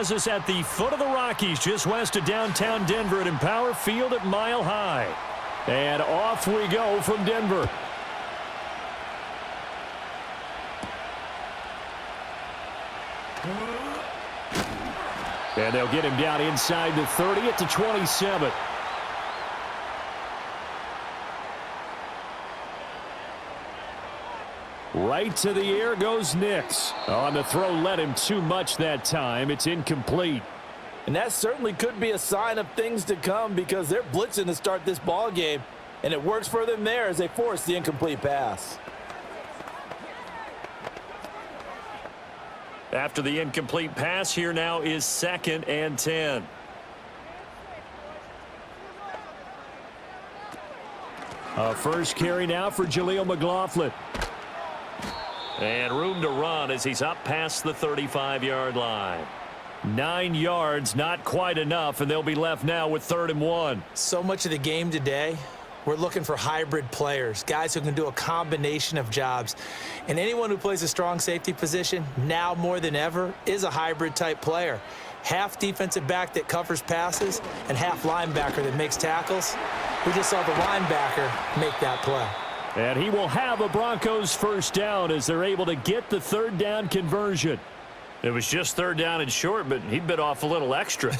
has us at the foot of the Rockies, just west of downtown Denver at Empower Field at Mile High. And off we go from Denver. And they'll get him down inside the 30 at the 27. Right to the air goes Nix. On the throw, led him too much that time. It's incomplete. And that certainly could be a sign of things to come because they're blitzing to start this ball game, and it works for them there as they force the incomplete pass. After the incomplete pass, here now is 2nd and 10. A first carry now for Jaleel McLaughlin. And room to run as he's up past the 35-yard line. 9 yards, not quite enough, and they'll be left now with 3rd and 1. So much of the game today, we're looking for hybrid players, guys who can do a combination of jobs. And anyone who plays a strong safety position, now more than ever, is a hybrid-type player. Half defensive back that covers passes and half linebacker that makes tackles. We just saw the linebacker make that play. And he will have a Broncos first down as they're able to get the 3rd down conversion. It was just 3rd down and short, but he bit off a little extra.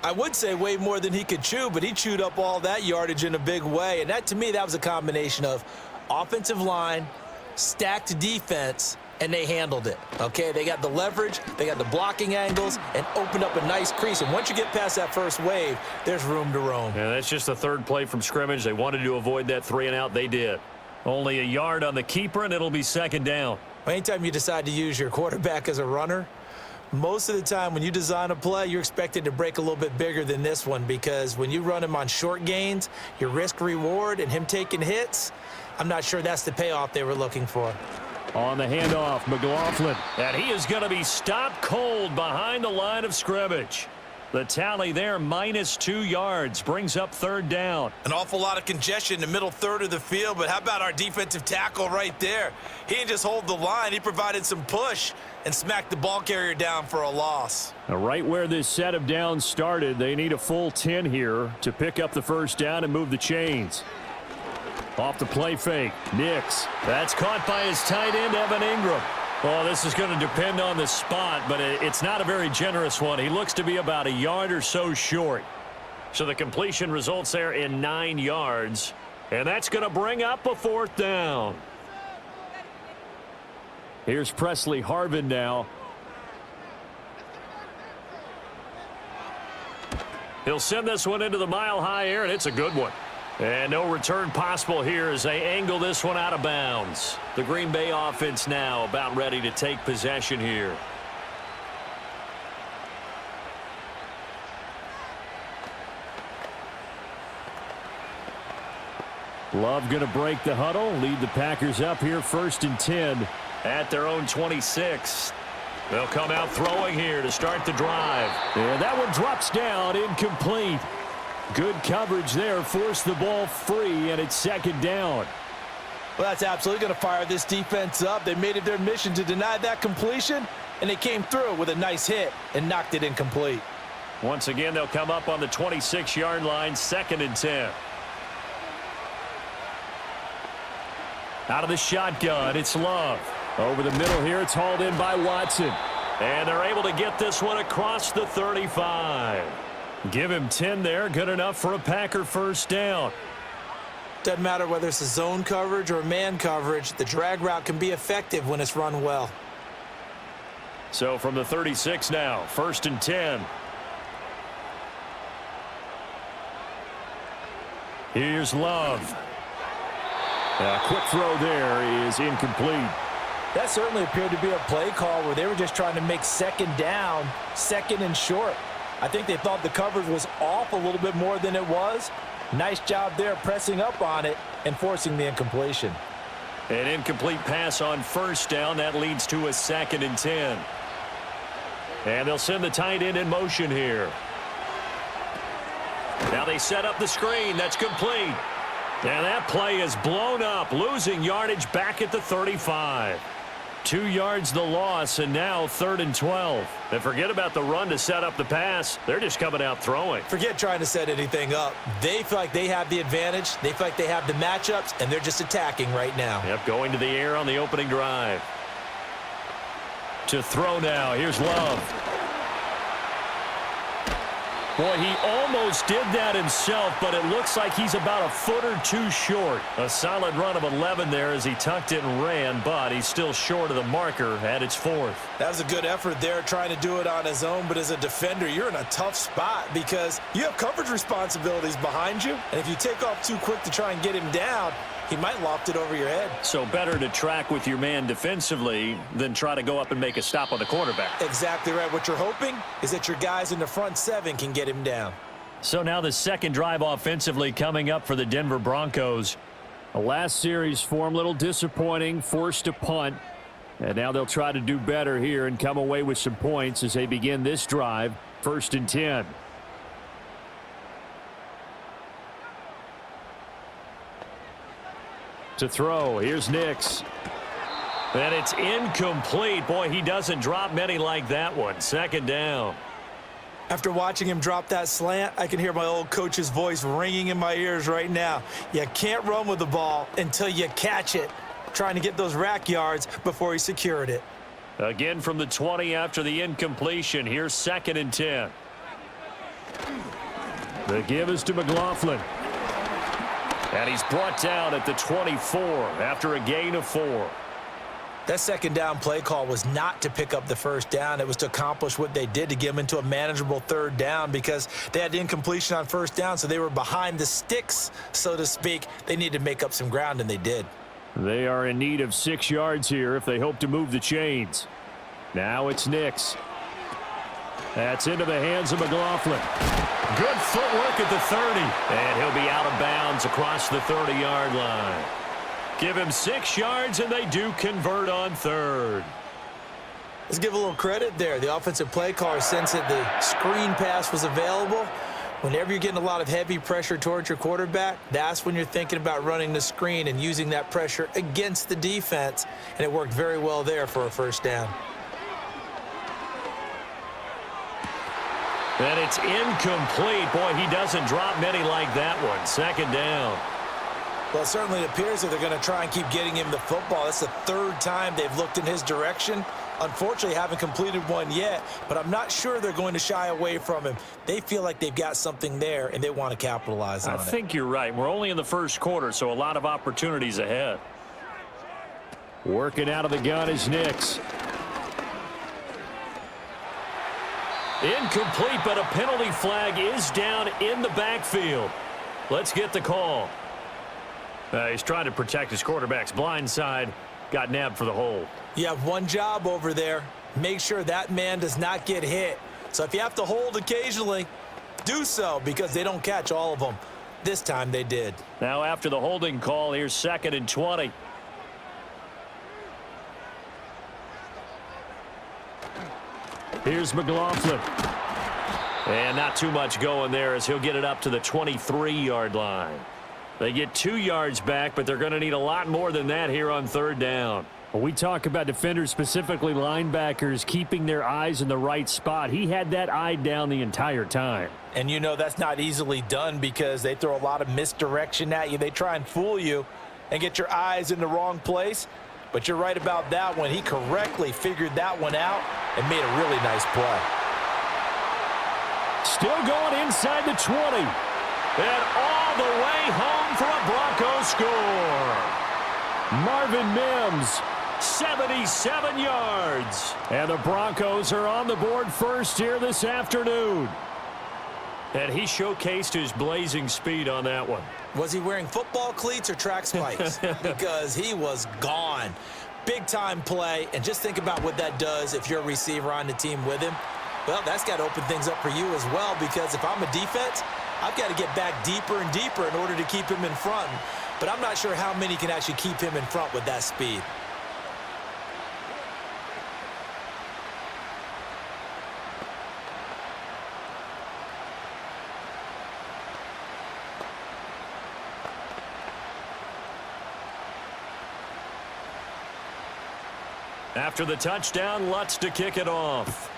I would say way more than he could chew, but he chewed up all that yardage in a big way. And that, to me, that was a combination of offensive line, stacked defense, and they handled it. Okay, they got the leverage, they got the blocking angles, and opened up a nice crease. And once you get past that first wave, there's room to roam. Yeah, that's just the 3rd play from scrimmage. They wanted to avoid that 3 and out. They did. Only a yard on the keeper, and it'll be 2nd down. Anytime you decide to use your quarterback as a runner, most of the time when you design a play, you're expected to break a little bit bigger than this one because when you run him on short gains, your risk-reward and him taking hits, I'm not sure that's the payoff they were looking for. On the handoff, McLaughlin. And he is going to be stopped cold behind the line of scrimmage. The tally there, -2 yards, brings up 3rd down. An awful lot of congestion in the middle third of the field, but how about our defensive tackle right there? He didn't just hold the line, he provided some push and smacked the ball carrier down for a loss. Now, right where this set of downs started, they need a full 10 here to pick up the first down and move the chains. Off the play fake, Nix. That's caught by his tight end, Evan Ingram. Well, this is going to depend on the spot, but it's not a very generous one. He looks to be about a yard or so short. So the completion results there in 9 yards, and that's going to bring up a 4th down. Here's Presley Harvin now. He'll send this one into the mile-high air, and it's a good one. And no return possible here as they angle this one out of bounds. The Green Bay offense now about ready to take possession here. Love going to break the huddle, lead the Packers up here 1st and 10 at their own 26. They'll come out throwing here to start the drive. And that one drops down, incomplete. Good coverage there, forced the ball free, and it's 2nd down. Well, that's absolutely going to fire this defense up. They made it their mission to deny that completion, and they came through with a nice hit and knocked it incomplete. Once again, they'll come up on the 26-yard line, 2nd and 10. Out of the shotgun, it's Love. Over the middle here, it's hauled in by Watson. And they're able to get this one across the 35. Give him 10 there, good enough for a Packer first down. Doesn't matter whether it's a zone coverage or man coverage, the drag route can be effective when it's run well. So from the 36 now, 1st and 10. Here's Love. A quick throw there is incomplete. That certainly appeared to be a play call where they were just trying to make 2nd down, 2nd and short. I think they thought the coverage was off a little bit more than it was. Nice job there pressing up on it and forcing the incompletion. An incomplete pass on 1st down. That leads to a 2nd and 10. And they'll send the tight end in motion here. Now they set up the screen. That's complete. And that play is blown up, losing yardage back at the 35. 2 yards the loss, and now 3rd and 12. And forget about the run to set up the pass. They're just coming out throwing. Forget trying to set anything up. They feel like they have the advantage. They feel like they have the matchups, and they're just attacking right now. Yep, going to the air on the opening drive. To throw now. Here's Love. Boy, he almost did that himself, but it looks like he's about a foot or two short. A solid run of 11 there as he tucked it and ran, but he's still short of the marker at its 4th. That was a good effort there trying to do it on his own, but as a defender, you're in a tough spot because you have coverage responsibilities behind you, and if you take off too quick to try and get him down, he might loft it over your head. So better to track with your man defensively than try to go up and make a stop on the quarterback. Exactly right. What you're hoping is that your guys in the front 7 can get him down. So now the second drive offensively coming up for the Denver Broncos. The last series for them, a little disappointing, forced to punt. And now they'll try to do better here and come away with some points as they begin this drive, 1st and 10. To throw, here's Nix. And it's incomplete. Boy, he doesn't drop many like that one. 2nd down. After watching him drop that slant, I can hear my old coach's voice ringing in my ears right now. You can't run with the ball until you catch it. Trying to get those rack yards before he secured it. Again from the 20 after the incompletion. Here's 2nd and 10. The give is to McLaughlin. And he's brought down at the 24 after a gain of 4. That 2nd down play call was not to pick up the 1st down. It was to accomplish what they did to get them into a manageable 3rd down because they had incompletion on 1st down, so they were behind the sticks, so to speak. They needed to make up some ground, and they did. They are in need of 6 yards here if they hope to move the chains. Now it's Nix. That's into the hands of McLaughlin. Good footwork at the 30. And he'll be out of bounds across the 30-yard line. Give him 6 yards, and they do convert on 3rd. Let's give a little credit there. The offensive play caller sensed that the screen pass was available. Whenever you're getting a lot of heavy pressure towards your quarterback, that's when you're thinking about running the screen and using that pressure against the defense. And it worked very well there for a 1st down. And it's incomplete. Boy, he doesn't drop many like that one. 2nd down. Well, it certainly appears that they're going to try and keep getting him the football. That's the 3rd time they've looked in his direction. Unfortunately, haven't completed one yet, but I'm not sure they're going to shy away from him. They feel like they've got something there, and they want to capitalize on it. I think you're right. We're only in the 1st quarter, so a lot of opportunities ahead. Working out of the gun is Nix. Incomplete, but a penalty flag is down in the backfield. Let's get the call. He's trying to protect his quarterback's blind side. Got nabbed for the hold. You have one job over there. Make sure that man does not get hit. So if you have to hold occasionally, do so because they don't catch all of them. This time they did. Now after the holding call, here's 2nd and 20. Here's McLaughlin. And not too much going there as he'll get it up to the 23-yard line. They get 2 yards back, but they're going to need a lot more than that here on 3rd down. When we talk about defenders, specifically linebackers, keeping their eyes in the right spot, he had that eye down the entire time. And you know that's not easily done because they throw a lot of misdirection at you. They try and fool you and get your eyes in the wrong place. But you're right about that one. He correctly figured that one out and made a really nice play. Still going inside the 20. And all the way home for a Broncos score. Marvin Mims, 77 yards. And the Broncos are on the board first here this afternoon. And he showcased his blazing speed on that one. Was he wearing football cleats or track spikes? Because he was gone. Big-time play. And just think about what that does if you're a receiver on the team with him. Well, that's got to open things up for you as well because if I'm a defense, I've got to get back deeper and deeper in order to keep him in front. But I'm not sure how many can actually keep him in front with that speed. After the touchdown, Lutz to kick it off.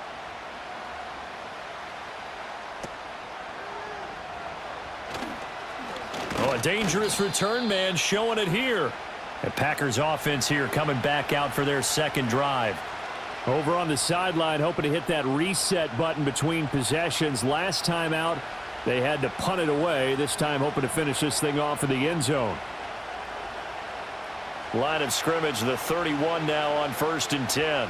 Oh, a dangerous return man showing it here. The Packers offense here coming back out for their second drive. Over on the sideline, hoping to hit that reset button between possessions. Last time out, they had to punt it away. This time hoping to finish this thing off in the end zone. Line of scrimmage, the 31 now on 1st and 10.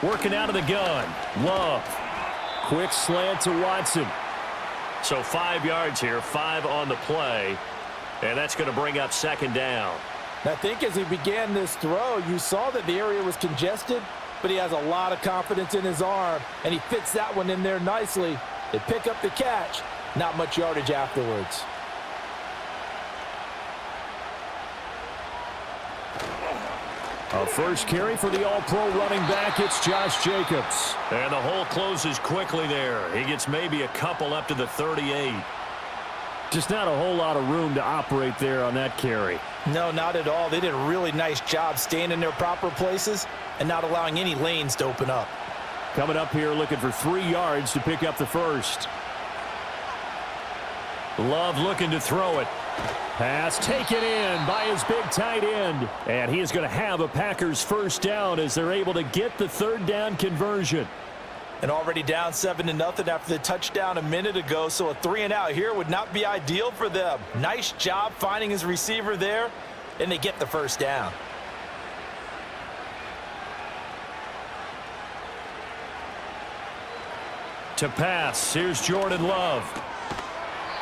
Working out of the gun. Love. Quick slant to Watson. So 5 yards here, 5 on the play. And that's going to bring up 2nd down. I think as he began this throw, you saw that the area was congested, but he has a lot of confidence in his arm, and he fits that one in there nicely. They pick up the catch. Not much yardage afterwards. A first carry for the all-pro running back. It's Josh Jacobs. And the hole closes quickly there. He gets maybe a couple up to the 38. Just not a whole lot of room to operate there on that carry. No, not at all. They did a really nice job staying in their proper places and not allowing any lanes to open up. Coming up here looking for 3 yards to pick up the first. Love looking to throw it. Pass taken in by his big tight end. And he is going to have a Packers first down as they're able to get the 3rd down conversion. And already down 7-0 after the touchdown a minute ago, so a 3-and-out here would not be ideal for them. Nice job finding his receiver there, and they get the first down. To pass, here's Jordan Love.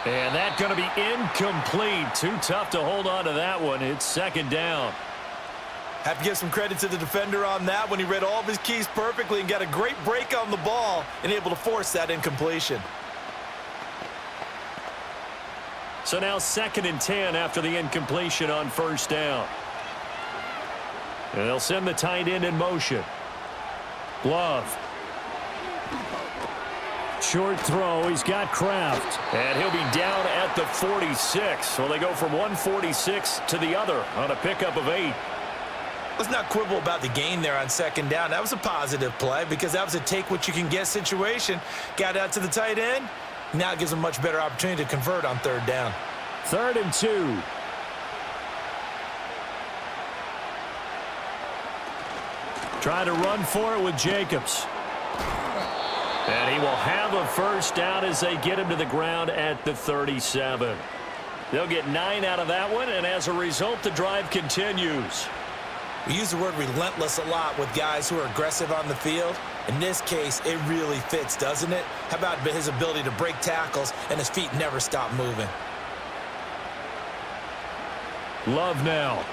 And that's going to be incomplete. Too tough to hold on to that one. It's 2nd down. Have to give some credit to the defender on that when he read all of his keys perfectly and got a great break on the ball and able to force that incompletion. So now 2nd and 10 after the incompletion on 1st down. And they'll send the tight end in motion. Love. Short throw. He's got Kraft. And he'll be down at the 46. So they go from 146 to the other on a pickup of 8. Let's not quibble about the gain there on 2nd down. That was a positive play because that was a take-what-you-can-get situation. Got out to the tight end. Now it gives them a much better opportunity to convert on 3rd down. 3rd and 2. Trying to run for it with Jacobs. And he will have a first down as they get him to the ground at the 37. They'll get 9 out of that one, and as a result, the drive continues. We use the word relentless a lot with guys who are aggressive on the field. In this case, it really fits, doesn't it? How about his ability to break tackles and his feet never stop moving? Love now.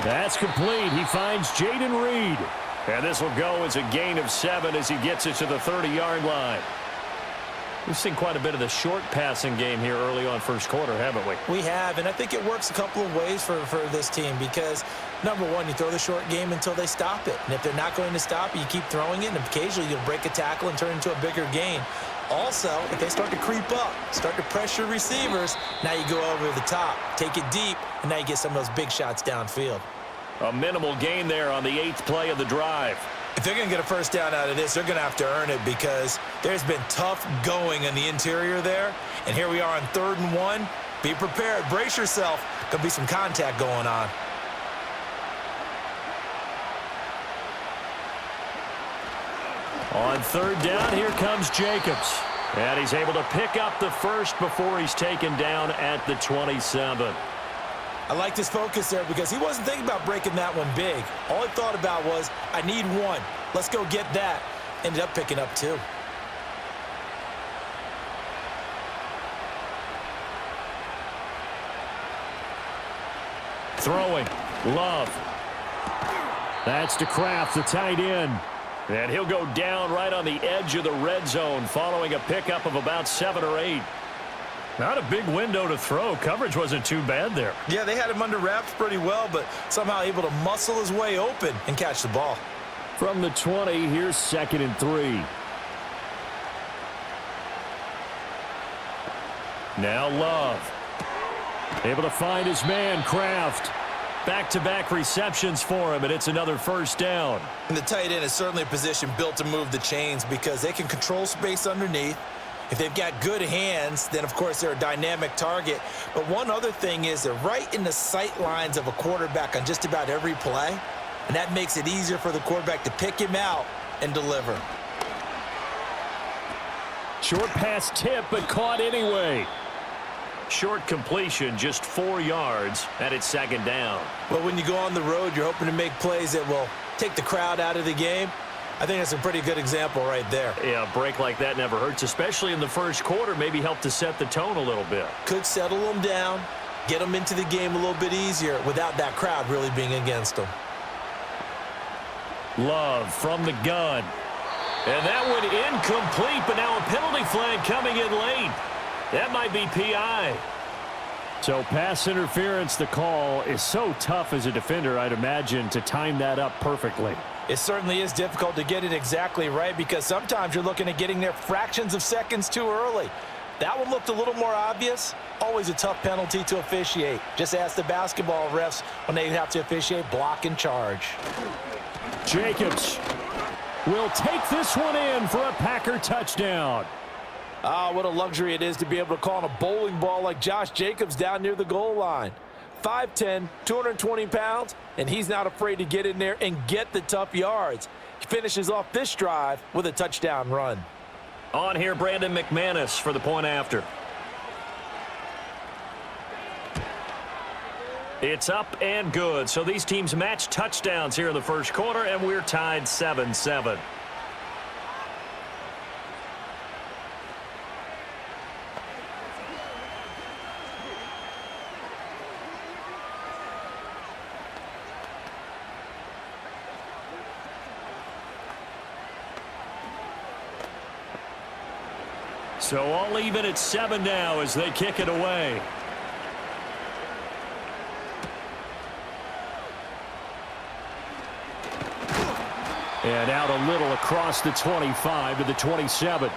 That's complete. He finds Jaden Reed. And this will go as a gain of 7 as he gets it to the 30-yard line. We've seen quite a bit of the short passing game here early on first quarter, haven't we? We have, and I think it works a couple of ways for this team because, number one, you throw the short game until they stop it. And if they're not going to stop it, you keep throwing it, and occasionally you'll break a tackle and turn it into a bigger gain. Also, if they start to creep up, start to pressure receivers, now you go over the top, take it deep, and now you get some of those big shots downfield. A minimal gain there on the 8th play of the drive. If they're going to get a first down out of this, they're going to have to earn it because there's been tough going in the interior there. And here we are on 3rd and 1. Be prepared. Brace yourself. Could be some contact going on. On 3rd down, here comes Jacobs. And he's able to pick up the first before he's taken down at the 27. I like this focus there because he wasn't thinking about breaking that one big. All he thought about was, I need 1. Let's go get that. Ended up picking up 2. Throwing. Love. That's to Kraft, the tight end. And he'll go down right on the edge of the red zone following a pickup of about 7 or 8. Not a big window to throw. Coverage wasn't too bad there. Yeah, they had him under wraps pretty well, but somehow able to muscle his way open and catch the ball. From the 20, here's 2nd and 3. Now Love. Able to find his man, Kraft. Back-to-back receptions for him, and it's another first down. And the tight end is certainly a position built to move the chains because they can control space underneath. If they've got good hands, then, of course, they're a dynamic target. But one other thing is they're right in the sight lines of a quarterback on just about every play, and that makes it easier for the quarterback to pick him out and deliver. Short pass tip, but caught anyway. Short completion, just 4 yards, and it's second down. But when you go on the road, you're hoping to make plays that will take the crowd out of the game. I think that's a pretty good example right there. Yeah, a break like that never hurts, especially in the first quarter. Maybe help to set the tone a little bit. Could settle them down, get them into the game a little bit easier without that crowd really being against them. Love from the gun. And that one incomplete, but now a penalty flag coming in late. That might be PI. So pass interference, the call is so tough as a defender, I'd imagine, to time that up perfectly. It certainly is difficult to get it exactly right because sometimes you're looking at getting there fractions of seconds too early. That one looked a little more obvious. Always a tough penalty to officiate. Just ask the basketball refs when they have to officiate block and charge. Jacobs will take this one in for a Packer touchdown. Ah, what a luxury it is to be able to call on a bowling ball like Josh Jacobs down near the goal line. 5'10", 220 pounds, and he's not afraid to get in there and get the tough yards. He finishes off this drive with a touchdown run. On here, Brandon McManus for the point after. It's up and good. So these teams match touchdowns here in the first quarter, and we're tied 7-7. So all even at 7 now as they kick it away. And out a little across the 25 to the 27.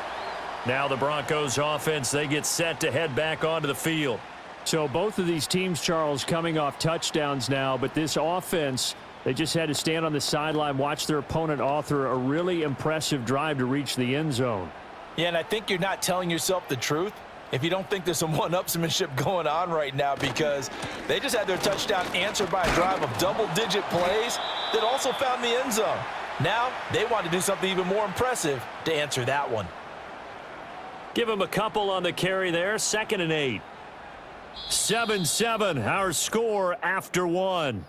Now the Broncos offense, they get set to head back onto the field. So both of these teams, Charles, coming off touchdowns now, but this offense, they just had to stand on the sideline, watch their opponent author a really impressive drive to reach the end zone. Yeah, and I think you're not telling yourself the truth if you don't think there's some one-upsmanship going on right now because they just had their touchdown answered by a drive of double-digit plays that also found the end zone. Now they want to do something even more impressive to answer that one. Give him a couple on the carry there. 2nd and 8. 7-7, our score after 1.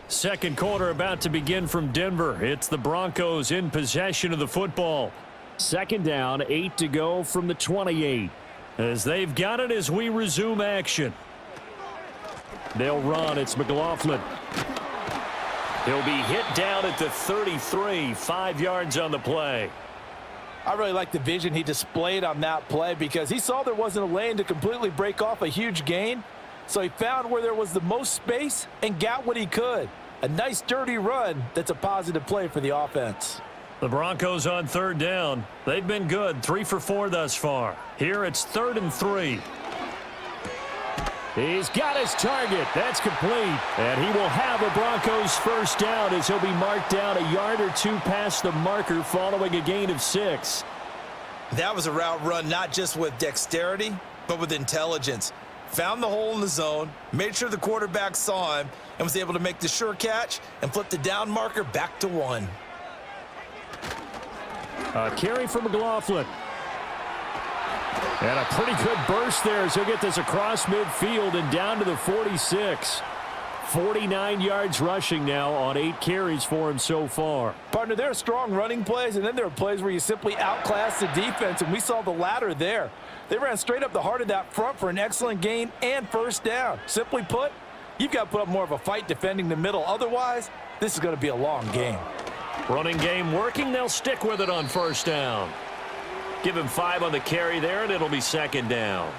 Second quarter about to begin from Denver. It's the Broncos in possession of the football. 2nd down, 8 to go from the 28. As they've got it as we resume action. They'll run. It's McLaughlin. He'll be hit down at the 33, 5 yards on the play. I really like the vision he displayed on that play because he saw there wasn't a lane to completely break off a huge gain. So he found where there was the most space and got what he could. A nice dirty run that's a positive play for the offense. The Broncos on 3rd down. They've been good, 3 for 4 thus far. Here it's 3rd and 3. He's got his target. That's complete. And he will have a Broncos first down as he'll be marked down a yard or 2 past the marker following a gain of 6. That was a route run not just with dexterity, but with intelligence. Found the hole in the zone, made sure the quarterback saw him, and was able to make the sure catch and flip the down marker back to 1. A carry for McLaughlin. And a pretty good burst there as he'll get this across midfield and down to the 46. 49 yards rushing now on 8 carries for him so far. Partner, there are strong running plays, and then there are plays where you simply outclass the defense, and we saw the latter there. They ran straight up the heart of that front for an excellent gain and first down. Simply put, you've got to put up more of a fight defending the middle. Otherwise, this is going to be a long game. Running game working. They'll stick with it on first down. Give him 5 on the carry there, and it'll be 2nd down.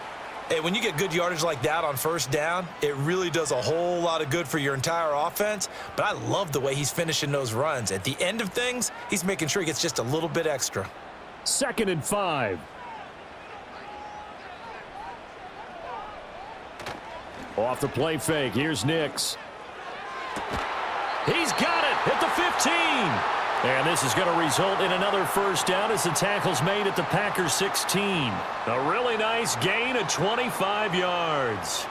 Hey, when you get good yardage like that on first down, it really does a whole lot of good for your entire offense. But I love the way he's finishing those runs. At the end of things, he's making sure he gets just a little bit extra. 2nd and 5. Off the play fake. Here's Nix. He's got it at the 15. And this is going to result in another first down as the tackle's made at the Packers 16. A really nice gain of 25 yards.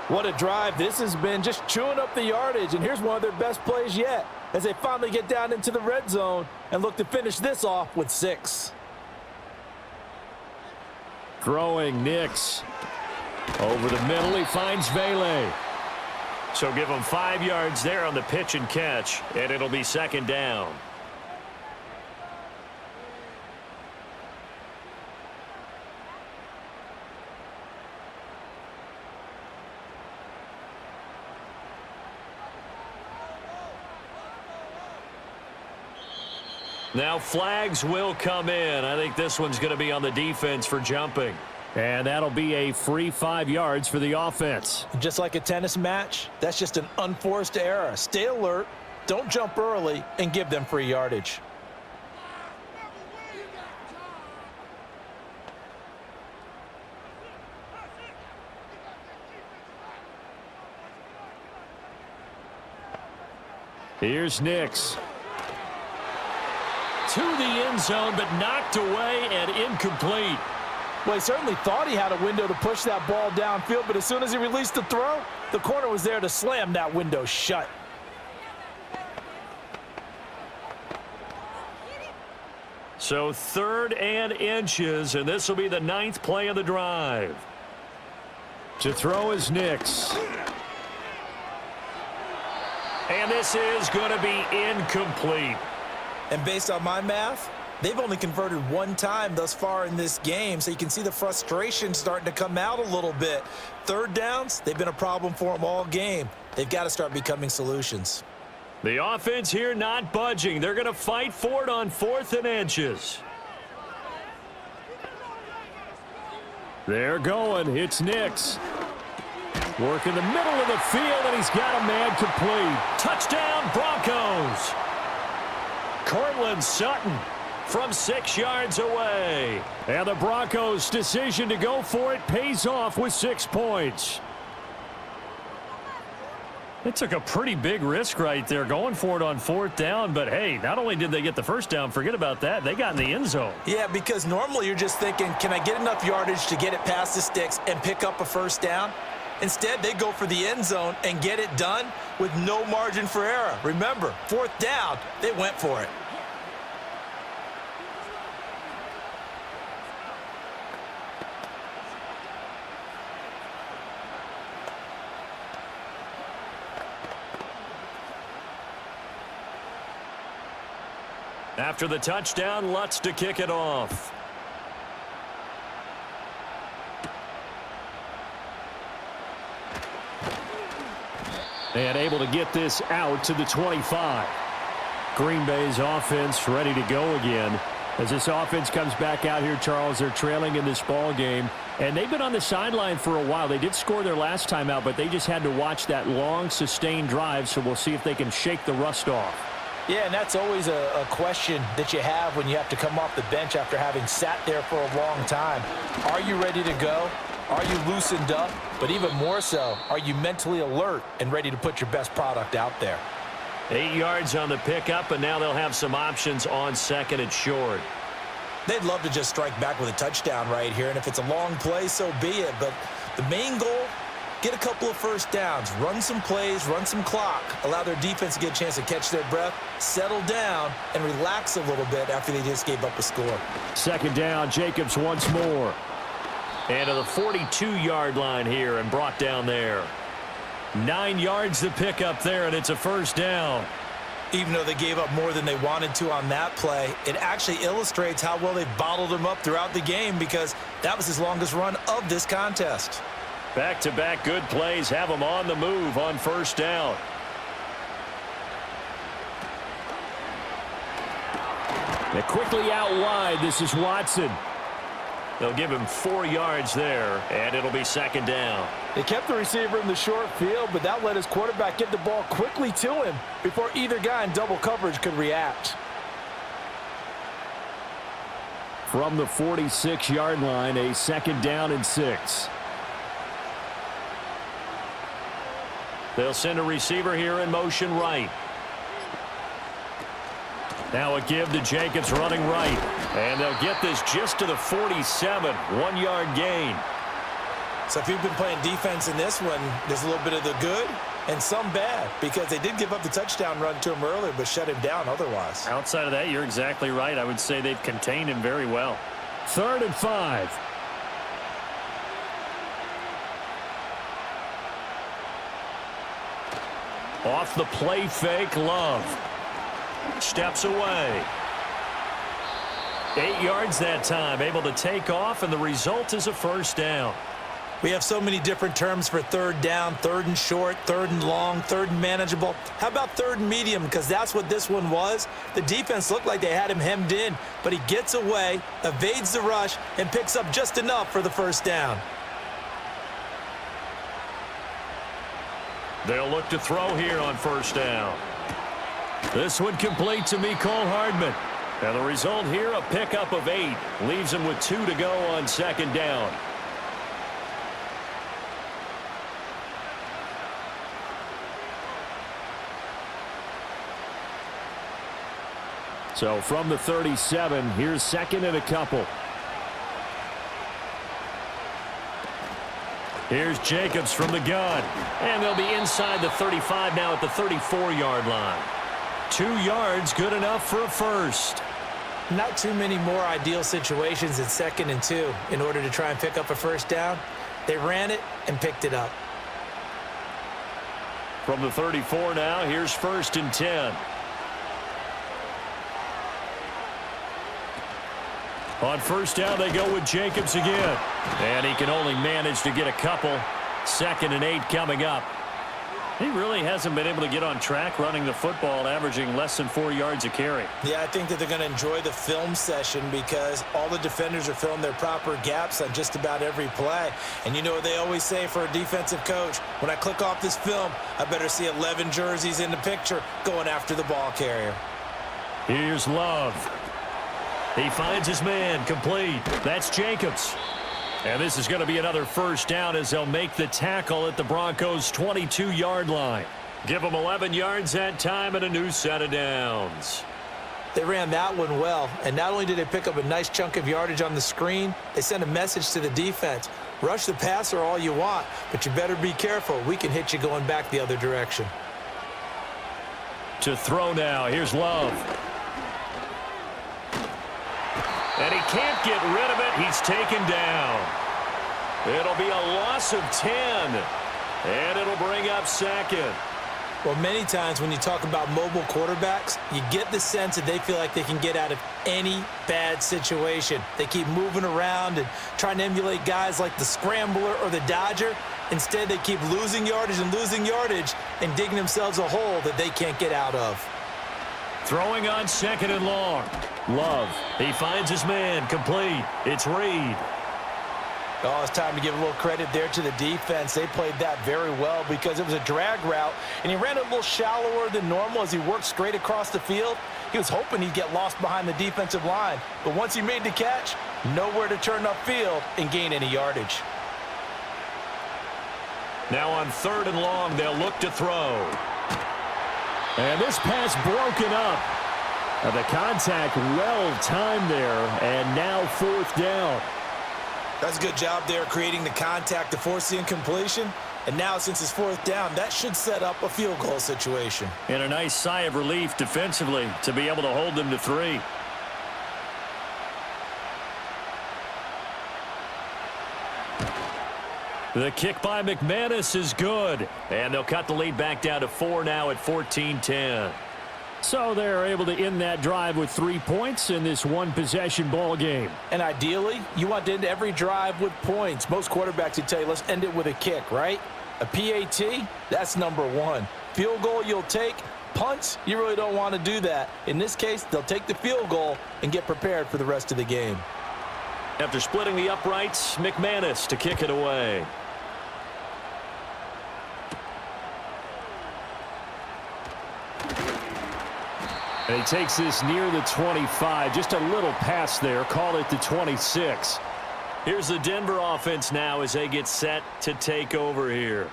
What a drive. This has been just chewing up the yardage, and here's one of their best plays yet as they finally get down into the red zone and look to finish this off with 6. Throwing Nix. Over the middle, he finds Vele. So give him 5 yards there on the pitch and catch, and it'll be 2nd down. Now flags will come in. I think this one's going to be on the defense for jumping. And that'll be a free 5 yards for the offense. Just like a tennis match, that's just an unforced error. Stay alert, don't jump early, and give them free yardage. Here's Nix. To the end zone, but knocked away and incomplete. Well, he certainly thought he had a window to push that ball downfield, but as soon as he released the throw, the corner was there to slam that window shut. So 3rd and inches, and this will be the 9th play of the drive. To throw is Nix. And this is going to be incomplete. And based on my math, they've only converted 1 time thus far in this game, so you can see the frustration starting to come out a little bit. 3rd downs, they've been a problem for them all game. They've got to start becoming solutions. The offense here not budging. They're going to fight for it on 4th and inches. They're going. It's Nix. Working the middle of the field, and he's got a man complete. Touchdown, Broncos. Cortland Sutton from 6 yards away. And the Broncos' decision to go for it pays off with 6 points. They took a pretty big risk right there going for it on 4th down. But, hey, not only did they get the first down, forget about that, they got in the end zone. Yeah, because normally you're just thinking, can I get enough yardage to get it past the sticks and pick up a first down? Instead, they go for the end zone and get it done with no margin for error. Remember, 4th down, they went for it. After the touchdown, Lutz to kick it off. And able to get this out to the 25. Green Bay's offense ready to go again. As this offense comes back out here, Charles, they're trailing in this ball game. And they've been on the sideline for a while. They did score their last time out, but they just had to watch that long, sustained drive. So we'll see if they can shake the rust off. Yeah, and that's always a question that you have when you have to come off the bench after having sat there for a long time. Are you ready to go? Are you loosened up? But even more so, are you mentally alert and ready to put your best product out there? 8 yards on the pickup, and now they'll have some options on 2nd and short. They'd love to just strike back with a touchdown right here, and if it's a long play, so be it. But the main goal, get a couple of first downs, run some plays, run some clock, allow their defense to get a chance to catch their breath, settle down, and relax a little bit after they just gave up a score. 2nd down, Jacobs once more. And to the 42-yard line here and brought down there. 9 yards to pick up there, and it's a first down. Even though they gave up more than they wanted to on that play, it actually illustrates how well they bottled them up throughout the game because that was his longest run of this contest. Back-to-back good plays have them on the move on 1st down. And quickly out wide, this is Watson. They'll give him 4 yards there, and it'll be second down. They kept the receiver in the short field, but that let his quarterback get the ball quickly to him before either guy in double coverage could react. From the 46-yard line, a second down and 6. They'll send a receiver here in motion right. Now a give to Jacobs running right. And they'll get this just to the 47, 1-yard gain. So if you've been playing defense in this one, there's a little bit of the good and some bad, because they did give up the touchdown run to him earlier, but shut him down otherwise. Outside of that, you're exactly right. I would say they've contained him very well. 3rd and 5. Off the play fake, Love. Steps away. 8 yards that time, able to take off, and the result is a first down. We have so many different terms for third down, third and short, third and long, third and manageable. How about third and medium? Because that's what this one was. The defense looked like they had him hemmed in, but he gets away, evades the rush, and picks up just enough for the first down. They'll look to throw here on first down. This one complete to Mecole Hardman. And the result here, a pickup of 8. Leaves him with 2 to go on second down. So from the 37, here's second and a couple. Here's Jacobs from the gun. And they'll be inside the 35 now at the 34-yard line. 2 yards, good enough for a first. Not too many more ideal situations in 2nd and 2 in order to try and pick up a first down. They ran it and picked it up. From the 34 now, here's 1st and 10. On first down, they go with Jacobs again. And he can only manage to get a couple. 2nd and 8 coming up. He really hasn't been able to get on track running the football, averaging less than 4 yards a carry. Yeah, I think that they're going to enjoy the film session because all the defenders are filling their proper gaps on just about every play. And you know what they always say for a defensive coach? When I click off this film, I better see 11 jerseys in the picture going after the ball carrier. Here's Love. He finds his man, complete. That's Jacobs. And this is going to be another first down as they'll make the tackle at the Broncos' 22-yard line. Give them 11 yards that time and a new set of downs. They ran that one well, and not only did they pick up a nice chunk of yardage on the screen, they sent a message to the defense. Rush the passer all you want, but you better be careful. We can hit you going back the other direction. To throw now, here's Love. And he can't get rid of it. He's taken down. It'll be a loss of 10. And it'll bring up 2nd. Well, many times when you talk about mobile quarterbacks, you get the sense that they feel like they can get out of any bad situation. They keep moving around and trying to emulate guys like the Scrambler or the Dodger. Instead, they keep losing yardage and digging themselves a hole that they can't get out of. Throwing on 2nd and long. Love. He finds his man. Complete. It's Reed. Oh, it's time to give a little credit there to the defense. They played that very well because it was a drag route, and he ran it a little shallower than normal as he worked straight across the field. He was hoping he'd get lost behind the defensive line, but once he made the catch, nowhere to turn upfield and gain any yardage. Now on 3rd and long, they'll look to throw. And this pass broken up. The contact well-timed there, and now 4th down. That's a good job there creating the contact to force the incompletion. And now since it's 4th down, that should set up a field goal situation. And a nice sigh of relief defensively to be able to hold them to 3. The kick by McManus is good. And they'll cut the lead back down to 4 now at 14-10. So they're able to end that drive with 3 points in this one-possession ball game. And ideally, you want to end every drive with points. Most quarterbacks would tell you, let's end it with a kick, right? A PAT, that's number 1. Field goal you'll take. Punts, you really don't want to do that. In this case, they'll take the field goal and get prepared for the rest of the game. After splitting the uprights, McManus to kick it away. And he takes this near the 25. Just a little pass there. Call it the 26. Here's the Denver offense now as they get set to take over here.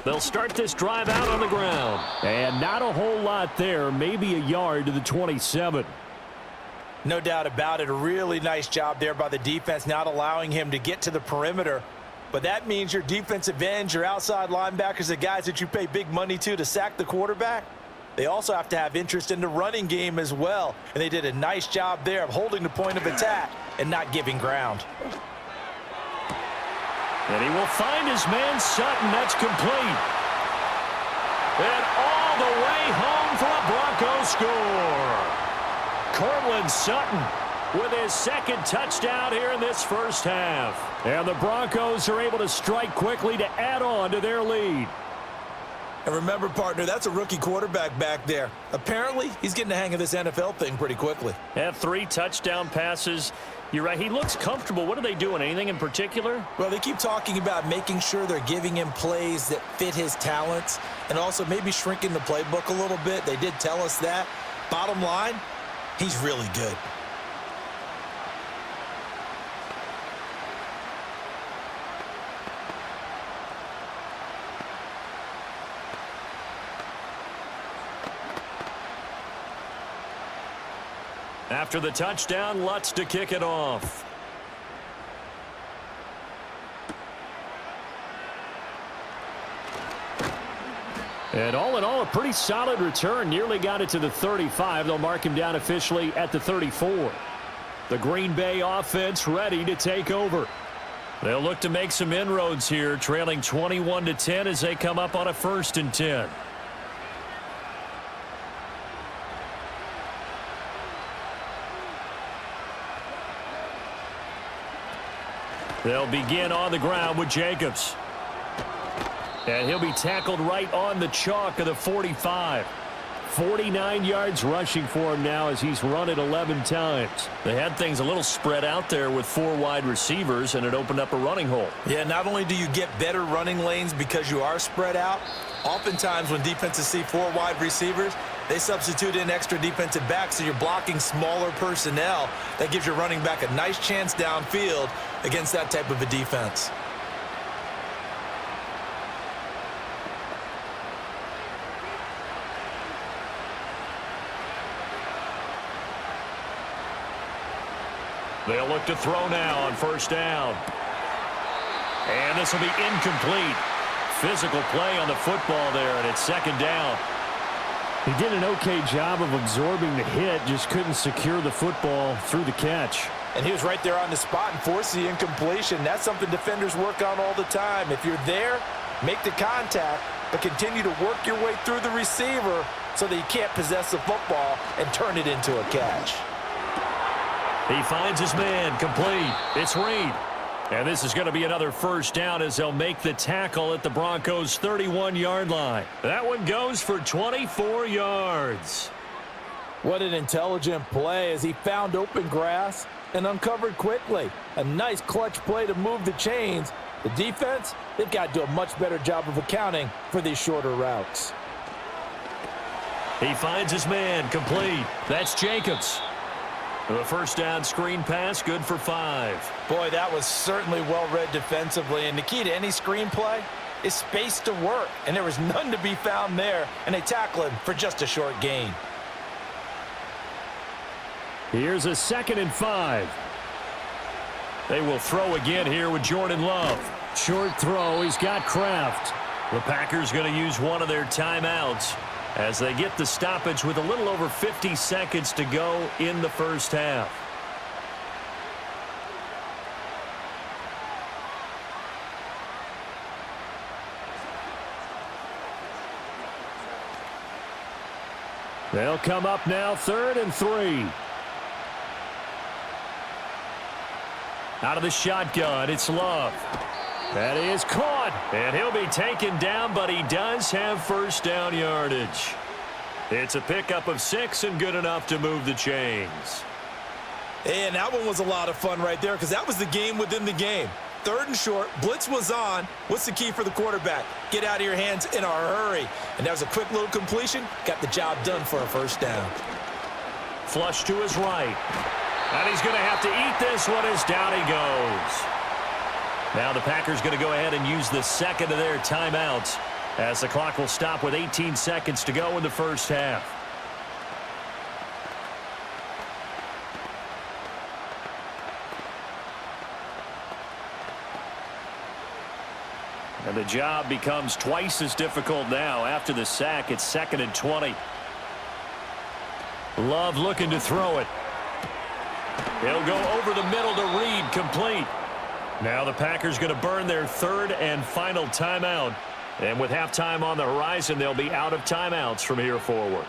They'll start this drive out on the ground. And not a whole lot there. Maybe a yard to the 27. No doubt about it. A really nice job there by the defense, not allowing him to get to the perimeter. But that means your defensive ends, your outside linebackers, the guys that you pay big money to sack the quarterback, they also have to have interest in the running game as well. And they did a nice job there of holding the point of attack and not giving ground. And he will find his man Sutton. That's complete. And all the way home for a Broncos score. Cortland Sutton with his second touchdown here in this first half. And the Broncos are able to strike quickly to add on to their lead. And remember, partner, that's a rookie quarterback back there. Apparently, he's getting the hang of this NFL thing pretty quickly. Had 3 touchdown passes. You're right. He looks comfortable. What are they doing? Anything in particular? Well, they keep talking about making sure they're giving him plays that fit his talents and also maybe shrinking the playbook a little bit. They did tell us that. Bottom line, he's really good. After the touchdown, Lutz to kick it off. And all in all, a pretty solid return. Nearly got it to the 35. They'll mark him down officially at the 34. The Green Bay offense ready to take over. They'll look to make some inroads here, trailing 21-10 as they come up on a 1st and 10. They'll begin on the ground with Jacobs. And he'll be tackled right on the chalk of the 45. 49 yards rushing for him now as he's run it 11 times. They had things a little spread out there with 4 wide receivers, and it opened up a running hole. Yeah, not only do you get better running lanes because you are spread out, oftentimes when defenses see 4 wide receivers, they substitute in extra defensive backs, so you're blocking smaller personnel. That gives your running back a nice chance downfield against that type of a defense. They'll look to throw now on 1st down. And this will be incomplete. Physical play on the football there, and it's 2nd down. He did an okay job of absorbing the hit, just couldn't secure the football through the catch. And he was right there on the spot and forced the incompletion. That's something defenders work on all the time. If you're there, make the contact, but continue to work your way through the receiver so that you can't possess the football and turn it into a catch. He finds his man, complete. It's Reed. And this is going to be another 1st down as they'll make the tackle at the Broncos' 31-yard line. That one goes for 24 yards. What an intelligent play as he found open grass and uncovered quickly. A nice clutch play to move the chains. The defense, they've got to do a much better job of accounting for these shorter routes. He finds his man, complete. That's Jacobs. The 1st down screen pass, good for 5. Boy, that was certainly well-read defensively, and the key to any screen play is space to work, and there was none to be found there, and they tackle him for just a short gain. Here's a 2nd and 5. They will throw again here with Jordan Love. Short throw, he's got Kraft. The Packers going to use one of their timeouts as they get the stoppage with a little over 50 seconds to go in the 1st half. They'll come up now 3rd and 3. Out of the shotgun, it's Love. That is caught, and he'll be taken down, but he does have first down yardage. It's a pickup of 6 and good enough to move the chains. And that one was a lot of fun right there because that was the game within the game. 3rd and short, blitz was on. What's the key for the quarterback? Get out of your hands in a hurry. And that was a quick little completion. Got the job done for a first down. Flush to his right. And he's going to have to eat this one as down he goes. Now the Packers going to go ahead and use the second of their timeouts as the clock will stop with 18 seconds to go in the first half. And the job becomes twice as difficult now. After the sack, it's 2nd and 20. Love looking to throw it. He'll go over the middle to Reed, complete. Now the Packers going to burn their 3rd and final timeout. And with halftime on the horizon, they'll be out of timeouts from here forward.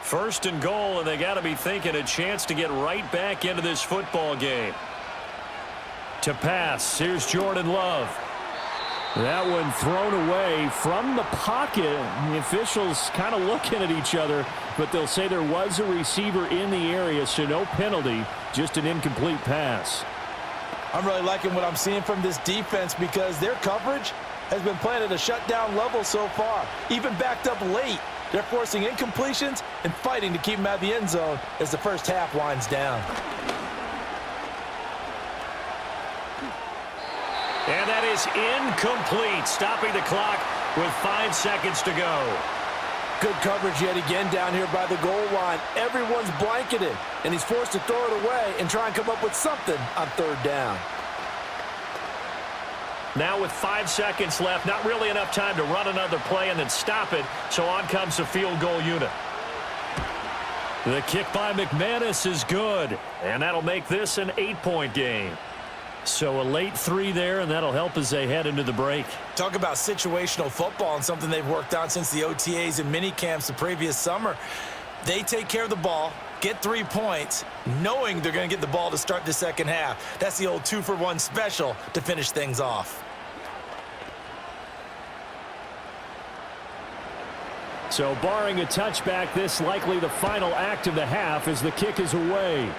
First and goal, and they got to be thinking a chance to get right back into this football game. To pass, here's Jordan Love. That one thrown away from the pocket. The officials kind of looking at each other, but they'll say there was a receiver in the area, so no penalty, just an incomplete pass. I'm really liking what I'm seeing from this defense because their coverage has been playing at a shutdown level so far. Even backed up late, they're forcing incompletions and fighting to keep them out of the end zone as the first half winds down. And that is incomplete, stopping the clock with 5 seconds to go. Good coverage yet again down here by the goal line. Everyone's blanketed, and he's forced to throw it away and try and come up with something on 3rd down. Now with 5 seconds left, not really enough time to run another play and then stop it, so on comes the field goal unit. The kick by McManus is good, and that'll make this an 8-point game. So a late 3 there, and that'll help as they head into the break. Talk about situational football and something they've worked on since the OTAs and mini camps the previous summer. They take care of the ball, get 3 points, knowing they're going to get the ball to start the second half. That's the old 2-for-1 special to finish things off. So barring a touchback, this likely the final act of the half as the kick is away.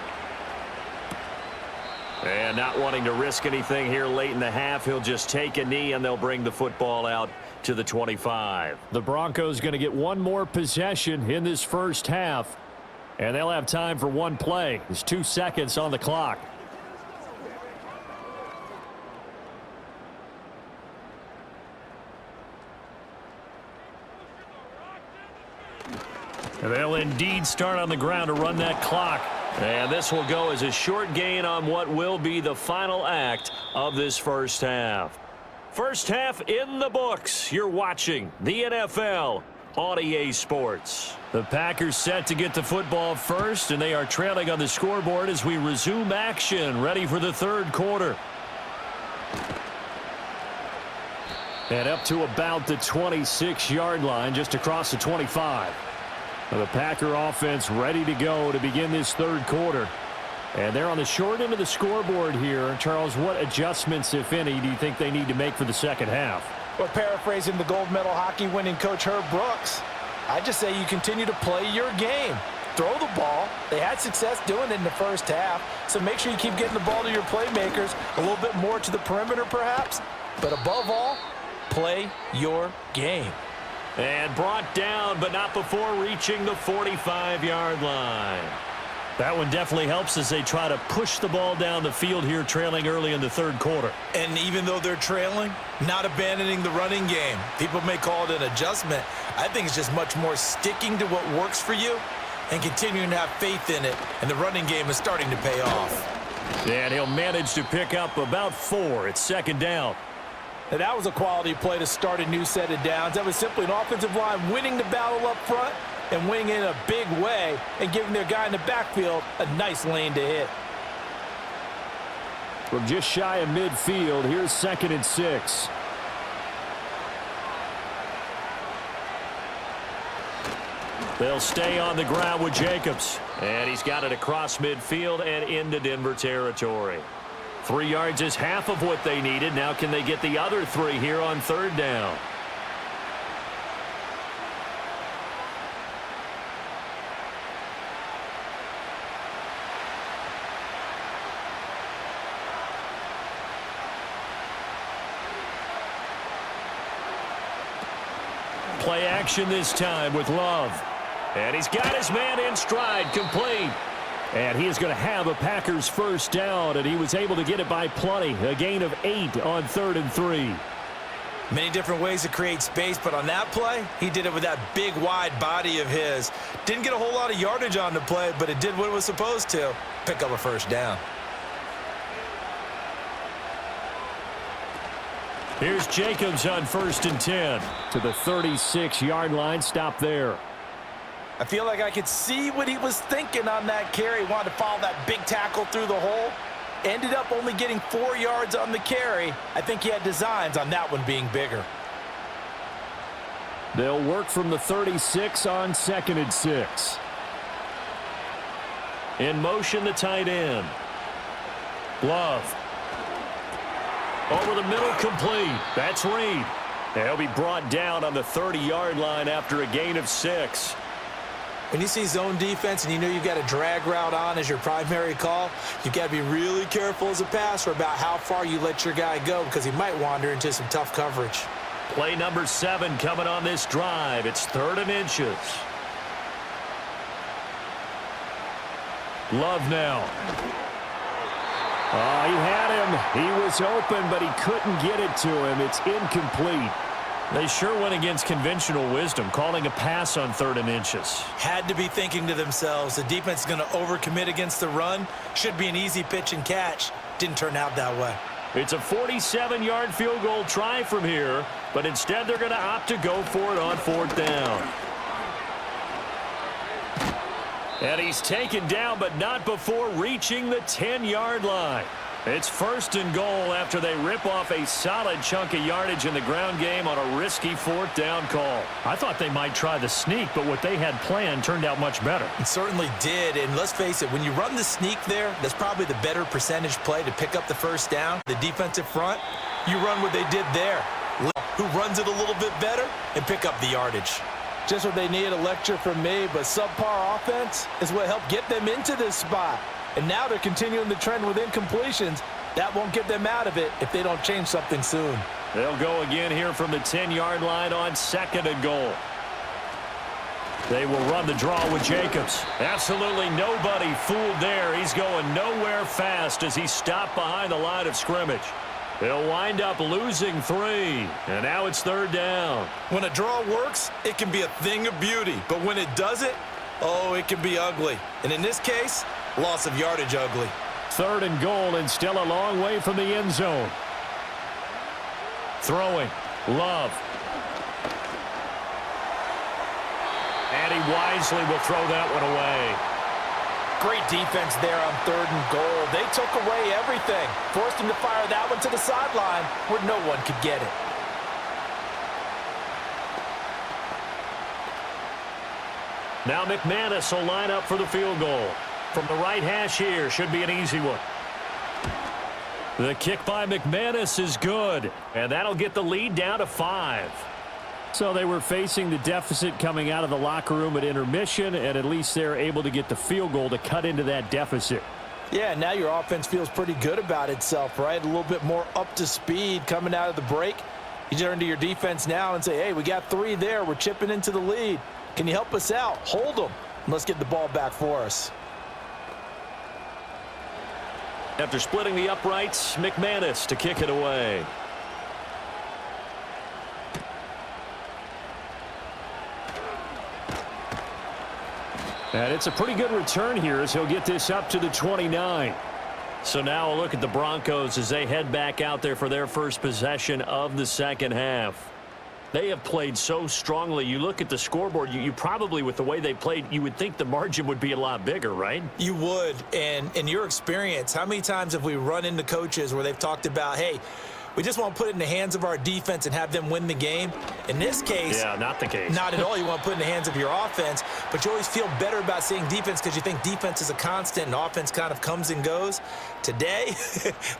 And not wanting to risk anything here late in the half, he'll just take a knee and they'll bring the football out to the 25. The Broncos going to get one more possession in this first half, and they'll have time for one play. There's 2 seconds on the clock. And they'll indeed start on the ground to run that clock. And this will go as a short gain on what will be the final act of this first half. First half in the books. You're watching the NFL on EA Sports. The Packers set to get the football first, and they are trailing on the scoreboard as we resume action, ready for the 3rd quarter. And up to about the 26-yard line, just across the 25. The Packer offense ready to go to begin this 3rd quarter. And they're on the short end of the scoreboard here. Charles, what adjustments, if any, do you think they need to make for the second half? Well, paraphrasing the gold medal hockey winning coach Herb Brooks, I just say you continue to play your game. Throw the ball. They had success doing it in the first half, so make sure you keep getting the ball to your playmakers, a little bit more to the perimeter perhaps, but above all, play your game. And brought down, but not before reaching the 45-yard line. That one definitely helps as they try to push the ball down the field here, trailing early in the 3rd quarter. And even though they're trailing, not abandoning the running game. People may call it an adjustment. I think it's just much more sticking to what works for you and continuing to have faith in it. And the running game is starting to pay off. And he'll manage to pick up about 4. It's 2nd down. And that was a quality play to start a new set of downs. That was simply an offensive line winning the battle up front and winning in a big way and giving their guy in the backfield a nice lane to hit. From just shy of midfield, here's 2nd and 6. They'll stay on the ground with Jacobs. And he's got it across midfield and into Denver territory. 3 yards is half of what they needed. Now can they get the other 3 here on third down? Play action this time with Love. And he's got his man in stride, complete. And he is going to have a Packers first down, and he was able to get it by plenty. A gain of 8 on 3rd and 3. Many different ways to create space, but on that play, he did it with that big, wide body of his. Didn't get a whole lot of yardage on the play, but it did what it was supposed to. Pick up a first down. Here's Jacobs on 1st and 10 to the 36-yard line. Stop there. I feel like I could see what he was thinking on that carry. He wanted to follow that big tackle through the hole. Ended up only getting 4 yards on the carry. I think he had designs on that one being bigger. They'll work from the 36 on 2nd and 6. In motion, the tight end. Love. Over the middle, complete. That's Reed. They'll be brought down on the 30-yard line after a gain of 6. When you see zone defense and you know you've got a drag route on as your primary call, you've got to be really careful as a passer about how far you let your guy go because he might wander into some tough coverage. Play number 7 coming on this drive. It's 3rd and inches. Love now. Oh, he had him. He was open, but he couldn't get it to him. It's incomplete. They sure went against conventional wisdom, calling a pass on 3rd and inches. Had to be thinking to themselves, the defense is going to overcommit against the run. Should be an easy pitch and catch. Didn't turn out that way. It's a 47-yard field goal try from here, but instead they're going to opt to go for it on 4th down. And he's taken down, but not before reaching the 10-yard line. It's 1st and goal after they rip off a solid chunk of yardage in the ground game on a risky 4th down call. I thought they might try the sneak, but what they had planned turned out much better. It certainly did, and let's face it, when you run the sneak there, that's probably the better percentage play to pick up the first down. The defensive front, you run what they did there. Who runs it a little bit better and pick up the yardage. Just what they need, a lecture from me, but subpar offense is what helped get them into this spot. And now they're continuing the trend with incompletions. That won't get them out of it if they don't change something soon. They'll go again here from the 10-yard line on 2nd and goal. They will run the draw with Jacobs. Absolutely nobody fooled there. He's going nowhere fast as he stopped behind the line of scrimmage. They'll wind up losing 3, and now it's 3rd down. When a draw works, it can be a thing of beauty. But when it doesn't, oh, it can be ugly. And in this case, loss of yardage ugly. 3rd and goal and still a long way from the end zone. Throwing. Love. And he wisely will throw that one away. Great defense there on 3rd and goal. They took away everything. Forced him to fire that one to the sideline where no one could get it. Now McManus will line up for the field goal. From the right hash here, should be an easy one. The kick by McManus is good, and that'll get the lead down to 5. So they were facing the deficit coming out of the locker room at intermission, and at least they're able to get the field goal to cut into that deficit. Yeah, now your offense feels pretty good about itself, right? A little bit more up to speed coming out of the break. You turn to your defense now and say, hey, we got 3 there. We're chipping into the lead. Can you help us out? Hold them. And let's get the ball back for us. After splitting the uprights, McManus to kick it away. And it's a pretty good return here as he'll get this up to the 29. So now a look at the Broncos as they head back out there for their first possession of the second half. They have played so strongly. You look at the scoreboard, you probably, with the way they played, you would think the margin would be a lot bigger, right? You would. And in your experience, how many times have we run into coaches where they've talked about, hey, We just want to put it in the hands of our defense and have them win the game. In this case, yeah, not the case. Not at all. You want to put it in the hands of your offense, but you always feel better about seeing defense because you think defense is a constant and offense kind of comes and goes. Today,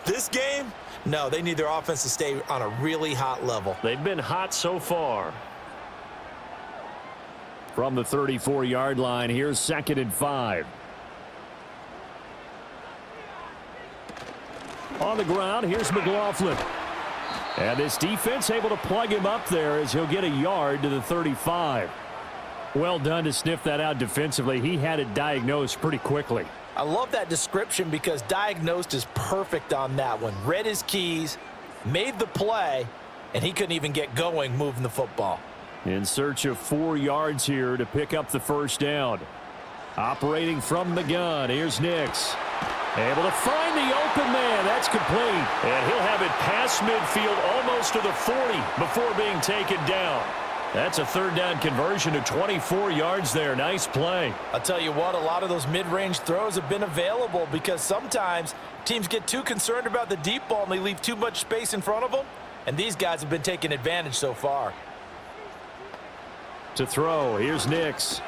this game, no, they need their offense to stay on a really hot level. They've been hot so far. From the 34-yard line, here's 2nd and 5. On the ground, here's McLaughlin. And this defense able to plug him up there as he'll get a yard to the 35. Well done to sniff that out defensively. He had it diagnosed pretty quickly. I love that description because diagnosed is perfect on that one. Read his keys, made the play, and he couldn't even get going moving the football. In search of 4 yards here to pick up the first down. Operating from the gun, here's Nix. Able to find the open man. That's complete. And he'll have it past midfield almost to the 40 before being taken down. That's a 3rd down conversion to 24 yards there. Nice play. I'll tell you what, a lot of those mid-range throws have been available because sometimes teams get too concerned about the deep ball and they leave too much space in front of them. And these guys have been taking advantage so far. To throw, here's Nix.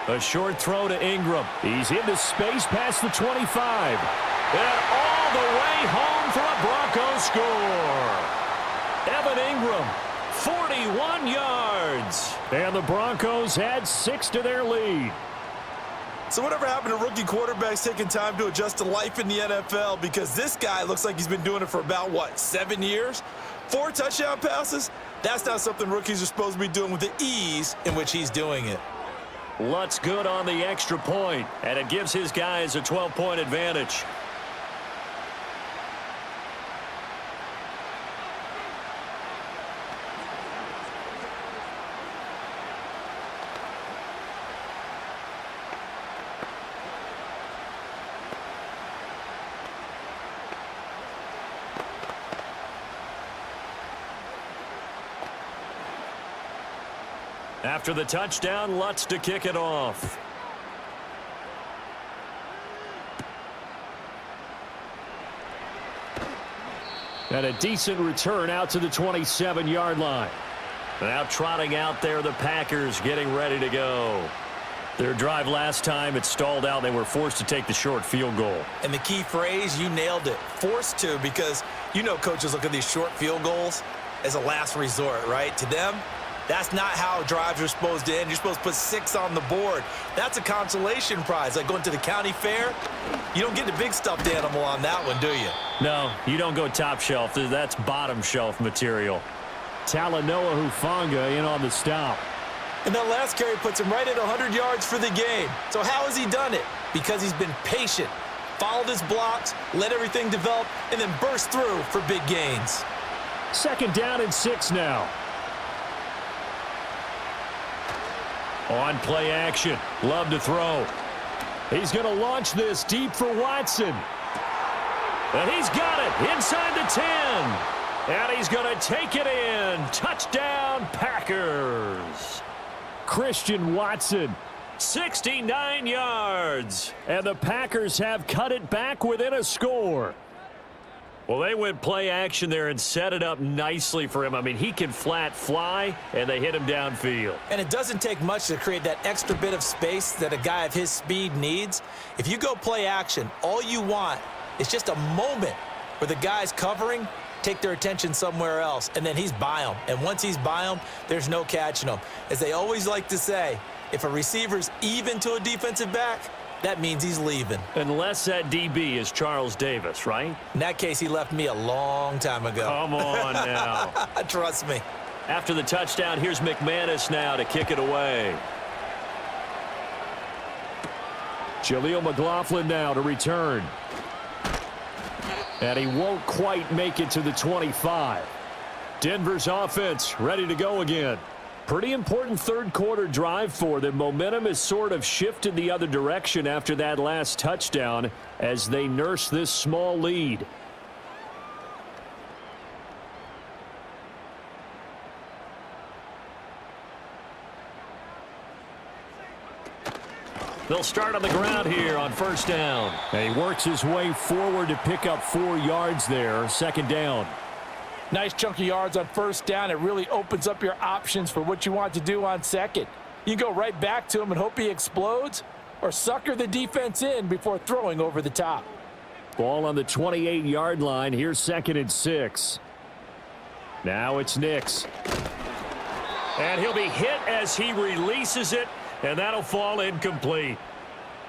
A short throw to Ingram. He's into space past the 25. And all the way home for a Broncos score. Evan Ingram, 41 yards. And the Broncos had 6 to their lead. So whatever happened to rookie quarterbacks taking time to adjust to life in the NFL? Because this guy looks like he's been doing it for about, what, 7 years? 4 touchdown passes? That's not something rookies are supposed to be doing with the ease in which he's doing it. Lutz good on the extra point, and it gives his guys a 12-point advantage. After the touchdown, Lutz to kick it off. And a decent return out to the 27-yard line. Now trotting out there, the Packers getting ready to go. Their drive last time, it stalled out. They were forced to take the short field goal. And the key phrase, you nailed it. Forced to, because you know coaches look at these short field goals as a last resort, right? To them, that's not how drives are supposed to end. You're supposed to put 6 on the board. That's a consolation prize. Like going to the county fair, you don't get the big stuffed animal on that one, do you? No, you don't go top shelf. That's bottom shelf material. Talanoa Hufanga in on the stop. And that last carry puts him right at 100 yards for the game. So how has he done it? Because he's been patient, followed his blocks, let everything develop, and then burst through for big gains. 2nd down and 6 now. On play action. Love to throw. He's going to launch this deep for Watson. And he's got it inside the 10. And he's going to take it in. Touchdown, Packers. Christian Watson, 69 yards. And the Packers have cut it back within a score. Well, they went play action there and set it up nicely for him. I mean, he can flat fly, and they hit him downfield. And it doesn't take much to create that extra bit of space that a guy of his speed needs. If you go play action, all you want is just a moment where the guy's covering, take their attention somewhere else, and then he's by him. And once he's by him, there's no catching him. As they always like to say, if a receiver's even to a defensive back, that means he's leaving. Unless that DB is Charles Davis, right? In that case, he left me a long time ago. Come on now. Trust me. After the touchdown, here's McManus now to kick it away. Jaleel McLaughlin now to return. And he won't quite make it to the 25. Denver's offense ready to go again. Pretty important 3rd quarter drive for them. Momentum has sort of shifted the other direction after that last touchdown as they nurse this small lead. They'll start on the ground here on 1st down. And he works his way forward to pick up 4 yards there. 2nd down. Nice chunk of yards on first down. It really opens up your options for what you want to do on second. You can go right back to him and hope he explodes, or sucker the defense in before throwing over the top. Ball on the 28-yard line. Here's 2nd and 6. Now it's Nix. And he'll be hit as he releases it, and that'll fall incomplete.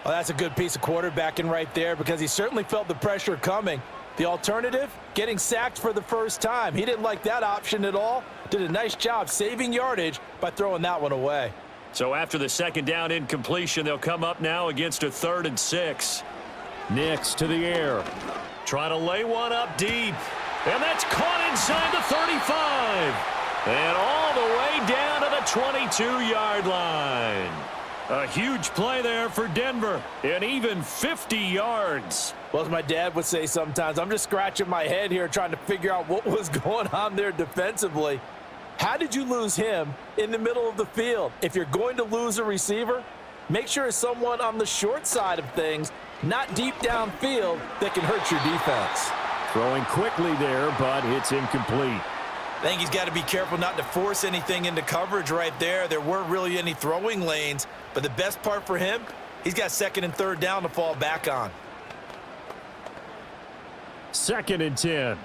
Well, that's a good piece of quarterbacking right there because he certainly felt the pressure coming. The alternative, getting sacked for the first time. He didn't like that option at all. Did a nice job saving yardage by throwing that one away. So after the 2nd down incompletion, they'll come up now against a 3rd and 6. Nix to the air. Trying to lay one up deep. And that's caught inside the 35. And all the way down to the 22-yard line. A huge play there for Denver. And even 50 yards. Well, as my dad would say sometimes, I'm just scratching my head here trying to figure out what was going on there defensively. How did you lose him in the middle of the field? If you're going to lose a receiver, make sure it's someone on the short side of things, not deep downfield, that can hurt your defense. Throwing quickly there, but it's incomplete. I think he's got to be careful not to force anything into coverage right there. There weren't really any throwing lanes, but the best part for him, he's got 2nd and 3rd down to fall back on. 2nd and 10.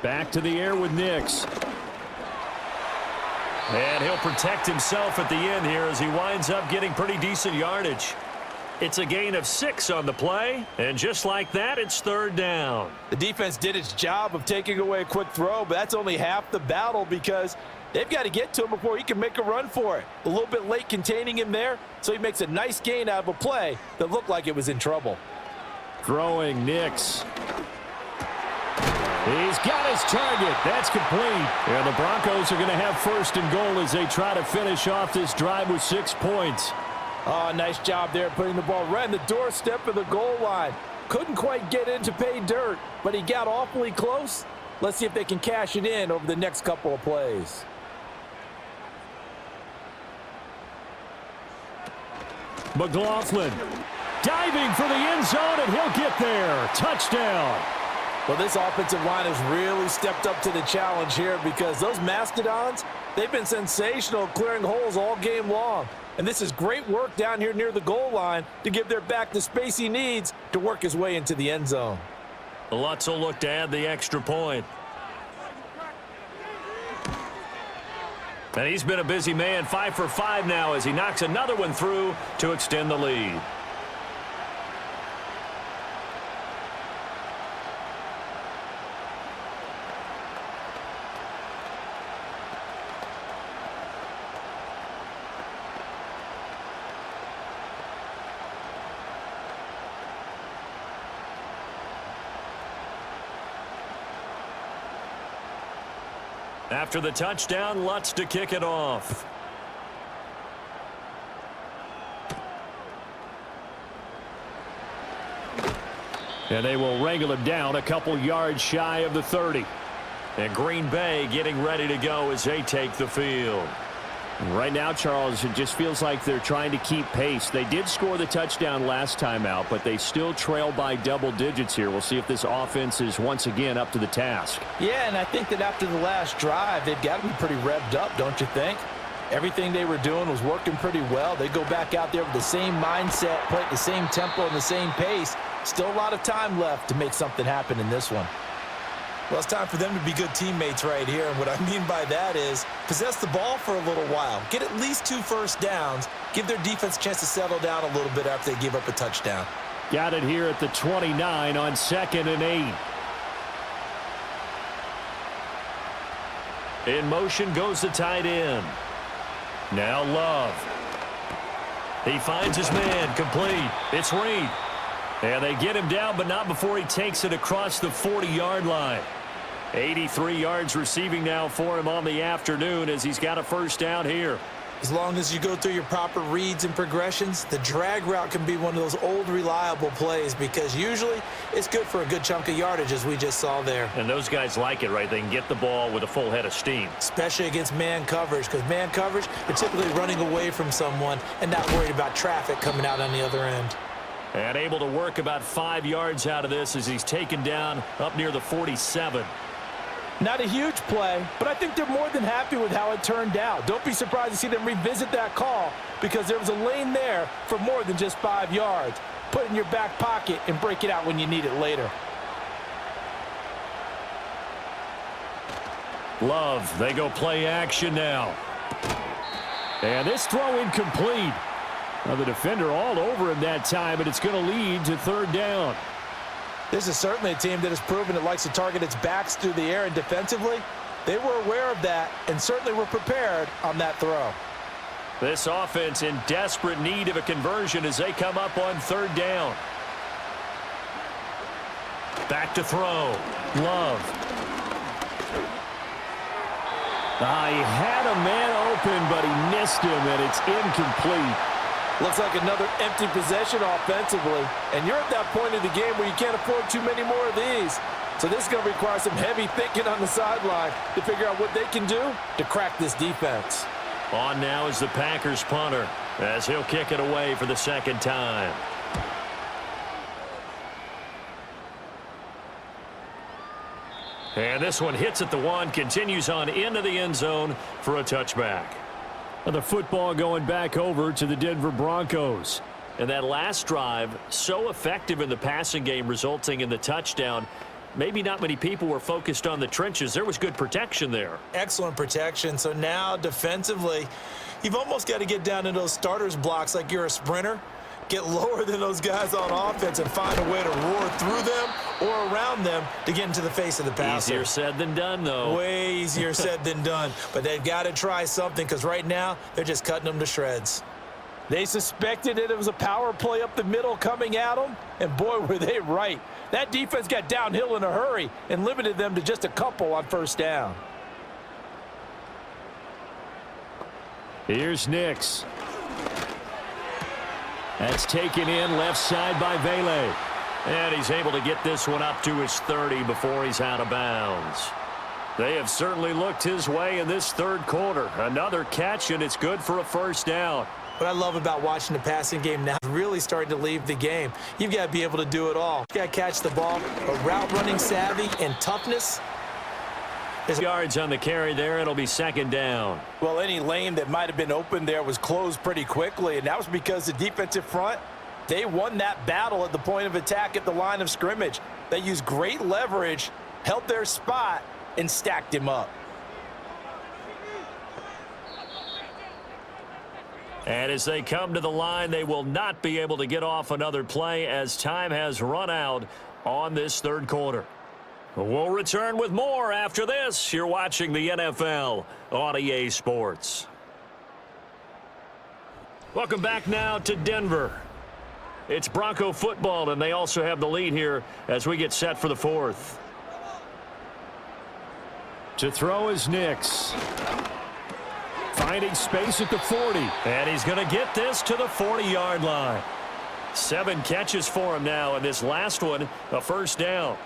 Back to the air with Nix. And he'll protect himself at the end here as he winds up getting pretty decent yardage. It's a gain of 6 on the play, and just like that, it's 3rd down. The defense did its job of taking away a quick throw, but that's only half the battle because they've got to get to him before he can make a run for it. A little bit late containing him there, so he makes a nice gain out of a play that looked like it was in trouble. Throwing Nix. He's got his target. That's complete. And the Broncos are going to have 1st and goal as they try to finish off this drive with 6 points. Oh, nice job there putting the ball right in the doorstep of the goal line. Couldn't quite get in to pay dirt, but he got awfully close. Let's see if they can cash it in over the next couple of plays. McLaughlin diving for the end zone, and he'll get there. Touchdown. Well, this offensive line has really stepped up to the challenge here because those Mastodons, they've been sensational clearing holes all game long. And this is great work down here near the goal line to give their back the space he needs to work his way into the end zone. Lutz will look to add the extra point. And he's been a busy man, 5 for 5 now as he knocks another one through to extend the lead. After the touchdown, Lutz to kick it off. And they will wrangle him down a couple yards shy of the 30. And Green Bay getting ready to go as they take the field. Right now, Charles, it just feels like they're trying to keep pace. They did score the touchdown last time out, but they still trail by double digits here. We'll see if this offense is once again up to the task. Yeah, and I think that after the last drive, they've got to be pretty revved up, don't you think? Everything they were doing was working pretty well. They go back out there with the same mindset, play at the same tempo and the same pace. Still a lot of time left to make something happen in this one. Well, it's time for them to be good teammates right here. And what I mean by that is possess the ball for a little while. Get at least 2 first downs. Give their defense a chance to settle down a little bit after they give up a touchdown. Got it here at the 29 on 2nd and 8. In motion goes the tight end. Now Love. He finds his man, complete. It's Reed. And they get him down, but not before he takes it across the 40-yard line. 83 yards receiving now for him on the afternoon as he's got a first down here. As long as you go through your proper reads and progressions, the drag route can be one of those old reliable plays because usually it's good for a good chunk of yardage as we just saw there. And those guys like it, right? They can get the ball with a full head of steam. Especially against man coverage because man coverage, you're typically running away from someone and not worried about traffic coming out on the other end. And able to work about 5 yards out of this as he's taken down up near the 47. Not a huge play, but I think they're more than happy with how it turned out. Don't be surprised to see them revisit that call because there was a lane there for more than just 5 yards. Put it in your back pocket and break it out when you need it later. Love, they go play action now. And this throw incomplete. Now the defender all over him that time, and it's going to lead to 3rd down. This is certainly a team that has proven it likes to target its backs through the air, and defensively, they were aware of that and certainly were prepared on that throw. This offense in desperate need of a conversion as they come up on 3rd down. Back to throw. Love. He had a man open, but he missed him, and it's incomplete. Looks like another empty possession offensively, and you're at that point of the game where you can't afford too many more of these. So this is going to require some heavy thinking on the sideline to figure out what they can do to crack this defense. On now is the Packers punter as he'll kick it away for the 2nd time. And this one hits at the 1, continues on into the end zone for a touchback. And the football going back over to the Denver Broncos. And that last drive, so effective in the passing game, resulting in the touchdown. Maybe not many people were focused on the trenches. There was good protection there. Excellent protection. So now defensively, you've almost got to get down into those starters blocks like you're a sprinter. Get lower than those guys on offense and find a way to roar through them or around them to get into the face of the passer. Easier said than done, though. Way easier said than done. But they've got to try something because right now they're just cutting them to shreds. They suspected it was a power play up the middle coming at them, and boy, were they right. That defense got downhill in a hurry and limited them to just a couple on 1st down. Here's Nix. That's taken in left side by Vele. And he's able to get this one up to his 30 before he's out of bounds. They have certainly looked his way in this 3rd quarter. Another catch, and it's good for a 1st down. What I love about watching the passing game now is really starting to leave the game. You've got to be able to do it all. You've got to catch the ball, but route running savvy and toughness. Yards on the carry there. It'll be 2nd down. Well, any lane that might have been open there was closed pretty quickly, and that was because the defensive front, they won that battle at the point of attack at the line of scrimmage. They used great leverage, held their spot, and stacked him up. And as they come to the line, they will not be able to get off another play as time has run out on this 3rd quarter. We'll return with more after this. You're watching the NFL on EA Sports. Welcome back now to Denver. It's Bronco football, and they also have the lead here as we get set for the 4th. To throw is Nix. Finding space at the 40. And he's going to get this to the 40-yard line. 7 catches for him now, and this last one, a 1st down.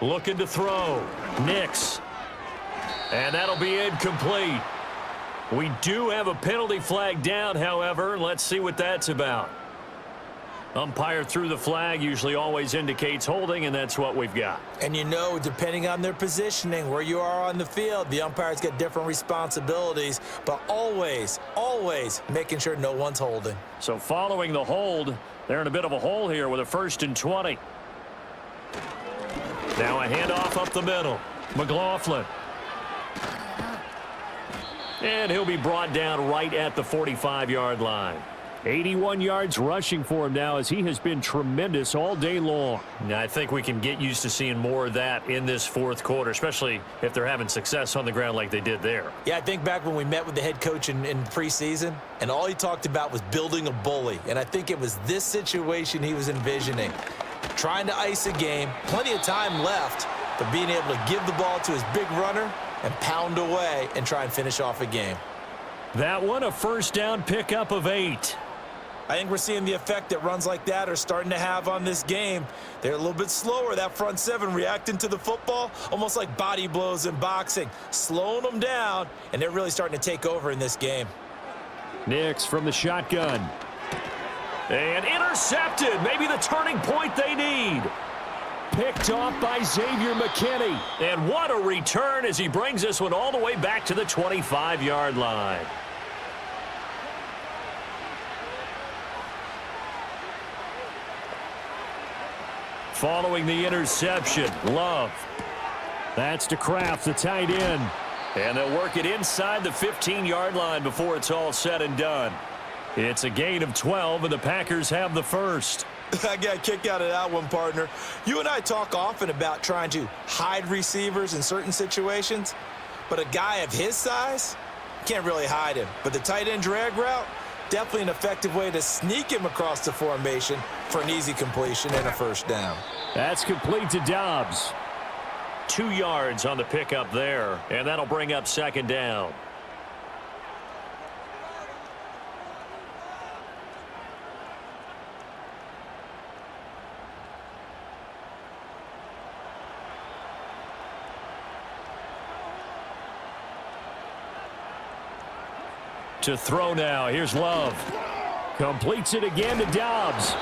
Looking to throw. Nix. And that'll be incomplete. We do have a penalty flag down, however. Let's see what that's about. Umpire threw the flag, usually always indicates holding, and that's what we've got. And you know, depending on their positioning, where you are on the field, the umpires get different responsibilities, but always, always making sure no one's holding. So following the hold, they're in a bit of a hole here with a 1st and 20. Now a handoff up the middle. McLaughlin. And he'll be brought down right at the 45-yard line. 81 yards rushing for him now as he has been tremendous all day long. Now, I think we can get used to seeing more of that in this 4th quarter, especially if they're having success on the ground like they did there. Yeah, I think back when we met with the head coach in preseason, and all he talked about was building a bully. And I think it was this situation he was envisioning. Trying to ice a game, plenty of time left, but being able to give the ball to his big runner and pound away and try and finish off a game. That one, a 1st down pickup of 8. I think we're seeing the effect that runs like that are starting to have on this game. They're a little bit slower, that front seven, reacting to the football, almost like body blows in boxing, slowing them down, and they're really starting to take over in this game. Nix from the shotgun. And intercepted. Maybe the turning point they need. Picked off by Xavier McKinney. And what a return as he brings this one all the way back to the 25-yard line. Following the interception, Love. That's to Kraft, the tight end. And they'll work it inside the 15-yard line before it's all said and done. It's a gain of 12, and the Packers have the first. I got a kick out of that one, partner. You and I talk often about trying to hide receivers in certain situations, but a guy of his size, can't really hide him. But the tight end drag route, definitely an effective way to sneak him across the formation for an easy completion and a first down. That's complete to Dobbs. 2 yards on the pickup there, and that'll bring up second down. To throw now. Here's Love. Completes it again to Dobbs.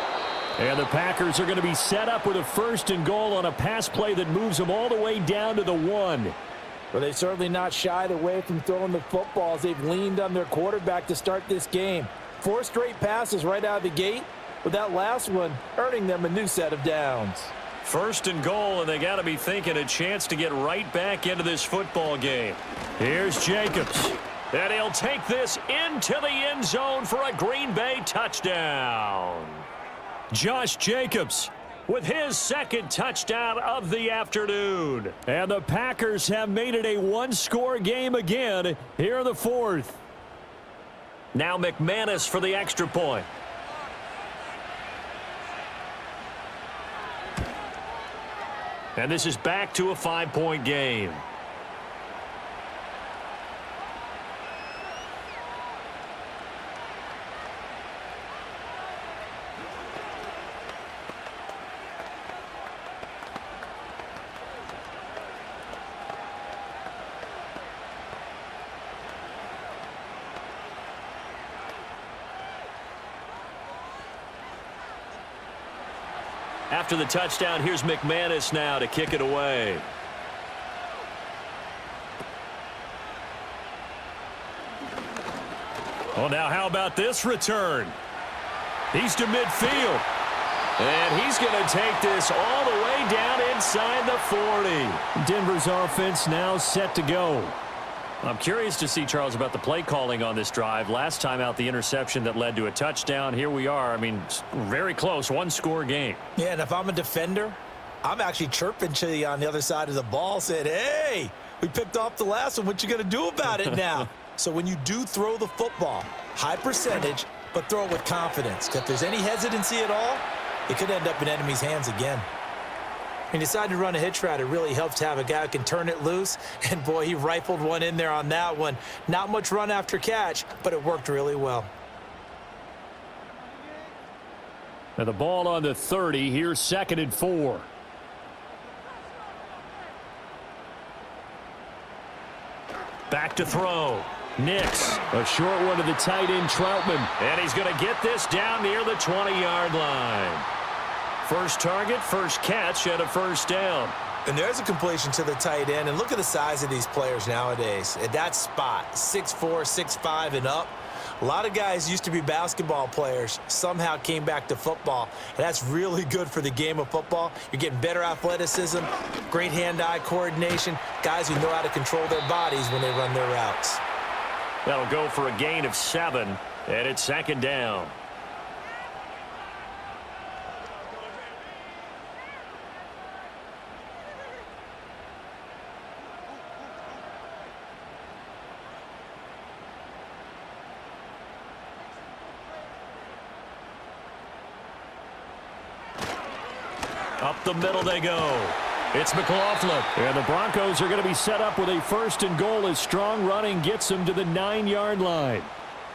And the Packers are going to be set up with a first and goal on a pass play that moves them all the way down to the 1. Well, they've certainly not shied away from throwing the football as they've leaned on their quarterback to start this game. 4 straight passes right out of the gate, with that last one earning them a new set of downs. First and goal, and they got to be thinking a chance to get right back into this football game. Here's Jacobs. And he'll take this into the end zone for a Green Bay touchdown. Josh Jacobs with his second touchdown of the afternoon. And the Packers have made it a one-score game again here in the fourth. Now McManus for the extra point. And this is back to a 5-point game. After the touchdown, here's McManus now to kick it away. Well, now how about this return? He's to midfield. And he's going to take this all the way down inside the 40. Denver's offense now set to go. I'm curious to see, Charles, about the play calling on this drive. Last time out, the interception that led to a touchdown. Here we are. I mean, very close, one-score game. Yeah, and if I'm a defender, I'm actually chirping to you on the other side of the ball, saying, hey, we picked off the last one. What you going to do about it now? So when you do throw the football, high percentage, but throw it with confidence. If there's any hesitancy at all, it could end up in enemy's hands again. He decided to run a hitch route. It really helps to have a guy who can turn it loose. And, boy, he rifled one in there on that one. Not much run after catch, but it worked really well. Now the ball on the 30. Here's 2nd and 4. Back to throw. Nix. A short one to the tight end, Troutman. And he's going to get this down near the 20-yard line. First target, first catch, and a first down. And there's a completion to the tight end. And look at the size of these players nowadays. At that spot, 6'4", 6'5", and up. A lot of guys used to be basketball players, somehow came back to football. And that's really good for the game of football. You're getting better athleticism, great hand-eye coordination, guys who know how to control their bodies when they run their routes. That'll go for a gain of 7, and it's 2nd down. Up the middle they go. It's McLaughlin. And the Broncos are going to be set up with a first and goal as strong running gets them to the 9-yard line.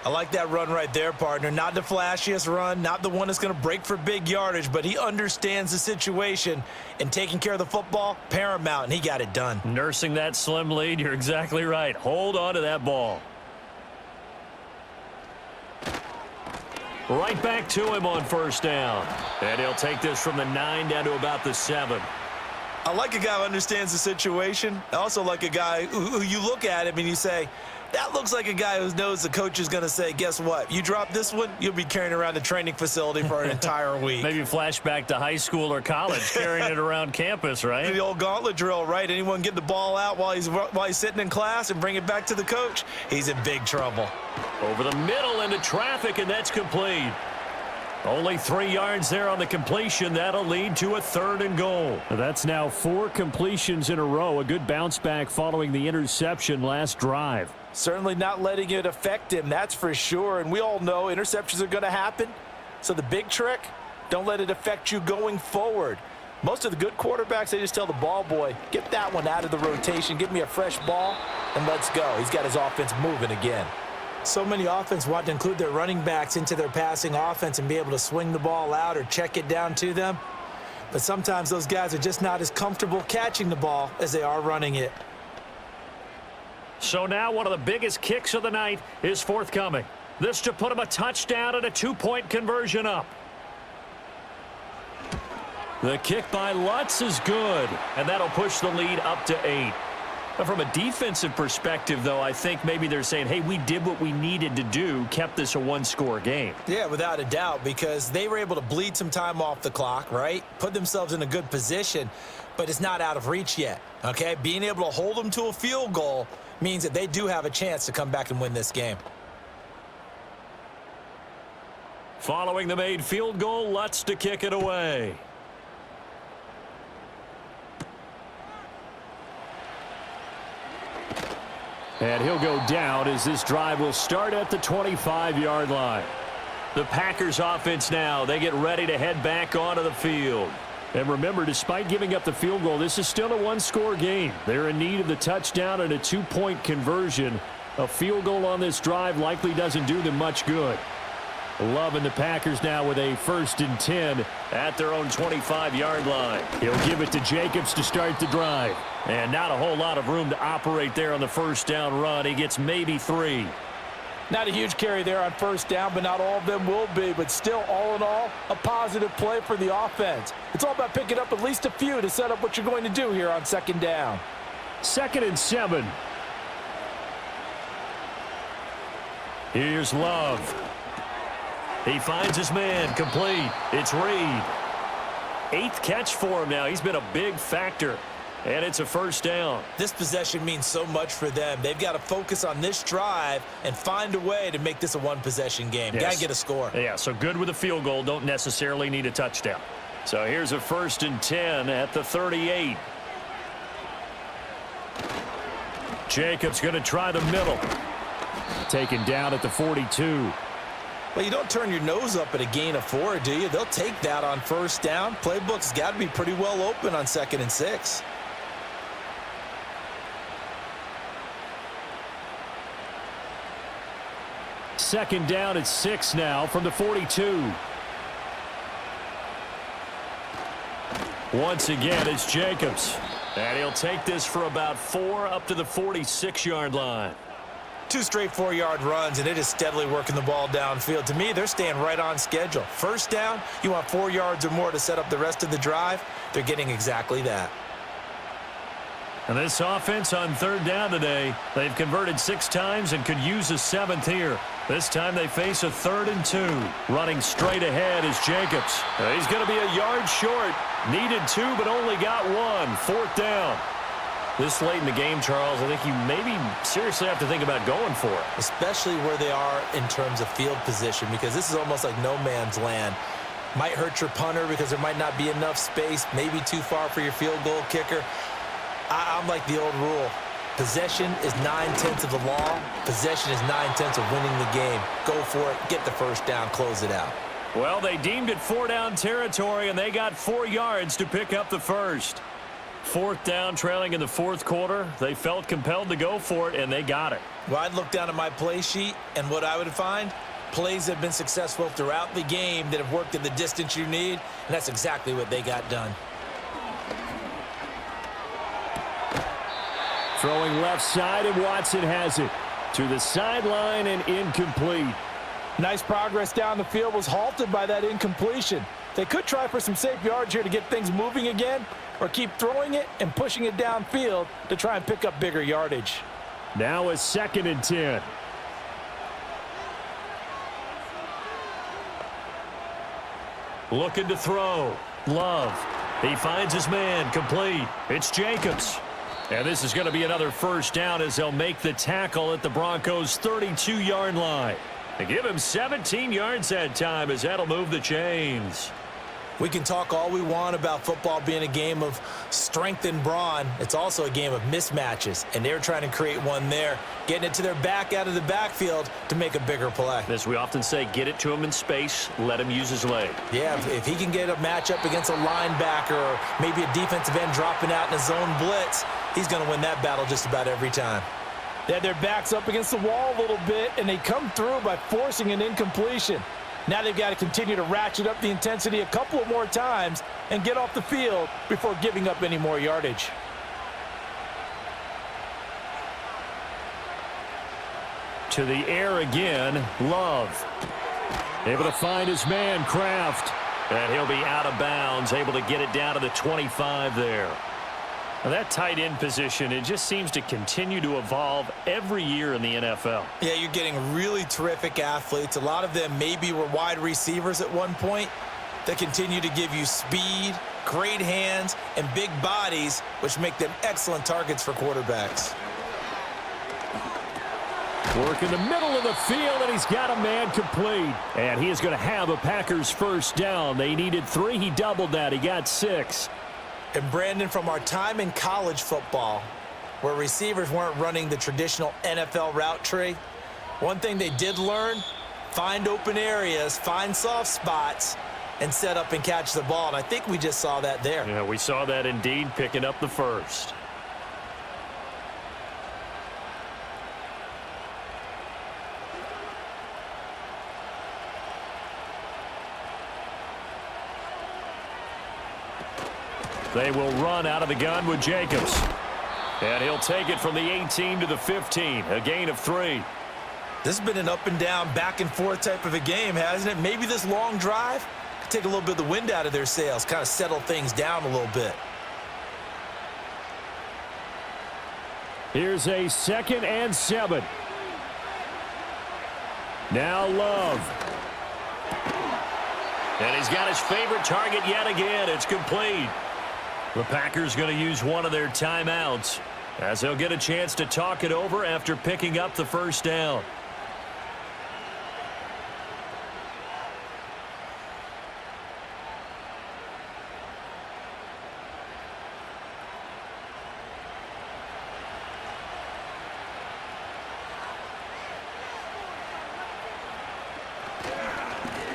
I like that run right there, partner. Not the flashiest run, not the one that's going to break for big yardage, but he understands the situation, and taking care of the football, paramount, and he got it done. Nursing that slim lead, you're exactly right. Hold on to that ball. Right back to him on first down. And he'll take this from the 9 down to about the 7. I like a guy who understands the situation. I also like a guy who you look at him and you say, that looks like a guy who knows the coach is going to say, guess what? You drop this one, you'll be carrying around the training facility for an entire week. Maybe flashback to high school or college, carrying it around campus, right? The old gauntlet drill, right? Anyone get the ball out while he's sitting in class and bring it back to the coach? He's in big trouble. Over the middle into traffic, and that's complete. Only 3 yards there on the completion. That'll lead to a 3rd and goal. That's now 4 completions in a row. A good bounce back following the interception last drive. Certainly not letting it affect him, that's for sure. And we all know interceptions are going to happen. So the big trick, don't let it affect you going forward. Most of the good quarterbacks, they just tell the ball boy, get that one out of the rotation, give me a fresh ball, and let's go. He's got his offense moving again. So many offense want to include their running backs into their passing offense and be able to swing the ball out or check it down to them. But sometimes those guys are just not as comfortable catching the ball as they are running it. So now one of the biggest kicks of the night is forthcoming. This to put him a touchdown and a 2-point conversion up. The kick by Lutz is good, and that'll push the lead up to 8. But from a defensive perspective, though, I think maybe they're saying, hey, we did what we needed to do, kept this a 1-score game. Yeah, without a doubt, because they were able to bleed some time off the clock, right? Put themselves in a good position, but it's not out of reach yet, okay? Being able to hold them to a field goal means that they do have a chance to come back and win this game. Following the made field goal, Lutz to kick it away. And he'll go down as this drive will start at the 25-yard line. The Packers offense now, they get ready to head back onto the field. And remember, despite giving up the field goal, this is still a 1-score game. They're in need of the touchdown and a 2-point conversion. A field goal on this drive likely doesn't do them much good. Loving the Packers now with a 1st and 10 at their own 25-yard line. He'll give it to Jacobs to start the drive. And not a whole lot of room to operate there on the first down run. He gets maybe 3. Not a huge carry there on first down, but not all of them will be. But still, all in all, a positive play for the offense. It's all about picking up at least a few to set up what you're going to do here on 2nd down. 2nd and 7. Here's Love. He finds his man, complete. It's Reed. 8th catch for him now. He's been a big factor. And it's a first down. This possession means so much for them. They've got to focus on this drive and find a way to make this a 1-possession game. Yes. Got to get a score. Yeah, so good with a field goal. Don't necessarily need a touchdown. So here's a 1st and 10 at the 38. Jacobs going to try the middle. Taken down at the 42. Well, you don't turn your nose up at a gain of 4, do you? They'll take that on first down. Playbook's got to be pretty well open on 2nd and 6. Second down at 6 now from the 42. Once again, it's Jacobs. And he'll take this for about 4 up to the 46-yard line. 2 straight 4-yard runs, and it is steadily working the ball downfield. To me, they're staying right on schedule. First down, you want 4 yards or more to set up the rest of the drive. They're getting exactly that. And this offense on 3rd down today, they've converted 6 times and could use a 7th here. This time they face a 3rd and 2. Running straight ahead is Jacobs. He's going to be a yard short. Needed 2, but only got 1. 4th down. This late in the game, Charles, I think you maybe seriously have to think about going for it. Especially where they are in terms of field position, because this is almost like no man's land. Might hurt your punter because there might not be enough space, maybe too far for your field goal kicker. I'm like the old rule. Possession is 9/10 of the law. Possession is 9/10 of winning the game. Go for it. Get the first down. Close it out. Well, they deemed it 4-down territory, and they got 4 yards to pick up the first. 4th down, trailing in the 4th quarter. They felt compelled to go for it, and they got it. Well, I'd look down at my play sheet, and what I would find, plays have been successful throughout the game that have worked at the distance you need, and that's exactly what they got done. Throwing left side, and Watson has it. To the sideline and incomplete. Nice progress down the field, was halted by that incompletion. They could try for some safe yards here to get things moving again, or keep throwing it and pushing it downfield to try and pick up bigger yardage. Now a 2nd and 10. Looking to throw. Love. He finds his man. Complete. It's Jacobs. And this is going to be another 1st down as they'll make the tackle at the Broncos' 32-yard line. They give him 17 yards that time as that'll move the chains. We can talk all we want about football being a game of strength and brawn. It's also a game of mismatches, and they're trying to create one there, getting it to their back out of the backfield to make a bigger play. As we often say, get it to him in space, let him use his leg. Yeah, if he can get a matchup against a linebacker or maybe a defensive end dropping out in a zone blitz, he's going to win that battle just about every time. They had their backs up against the wall a little bit, and they come through by forcing an incompletion. Now they've got to continue to ratchet up the intensity a couple of more times and get off the field before giving up any more yardage. To the air again, Love. Able to find his man, Kraft. And he'll be out of bounds, able to get it down to the 25 there. Now that tight end position, it just seems to continue to evolve every year in the NFL. Yeah, you're getting really terrific athletes. A lot of them maybe were wide receivers at one point. They continue to give you speed, great hands, and big bodies, which make them excellent targets for quarterbacks. Work in the middle of the field, and he's got a man complete. And he is going to have a Packers 1st down. They needed 3. He doubled that. He got 6. And Brandon, from our time in college football, where receivers weren't running the traditional NFL route tree, one thing they did learn, find open areas, find soft spots, and set up and catch the ball. And I think we just saw that there. Yeah, we saw that indeed, picking up the 1st. They will run out of the gun with Jacobs. And he'll take it from the 18 to the 15, a gain of 3. This has been an up and down, back and forth type of a game, hasn't it? Maybe this long drive could take a little bit of the wind out of their sails, kind of settle things down a little bit. Here's a 2nd and 7. Now Love. And he's got his favorite target yet again. It's complete. The Packers going to use one of their timeouts as they'll get a chance to talk it over after picking up the 1st down.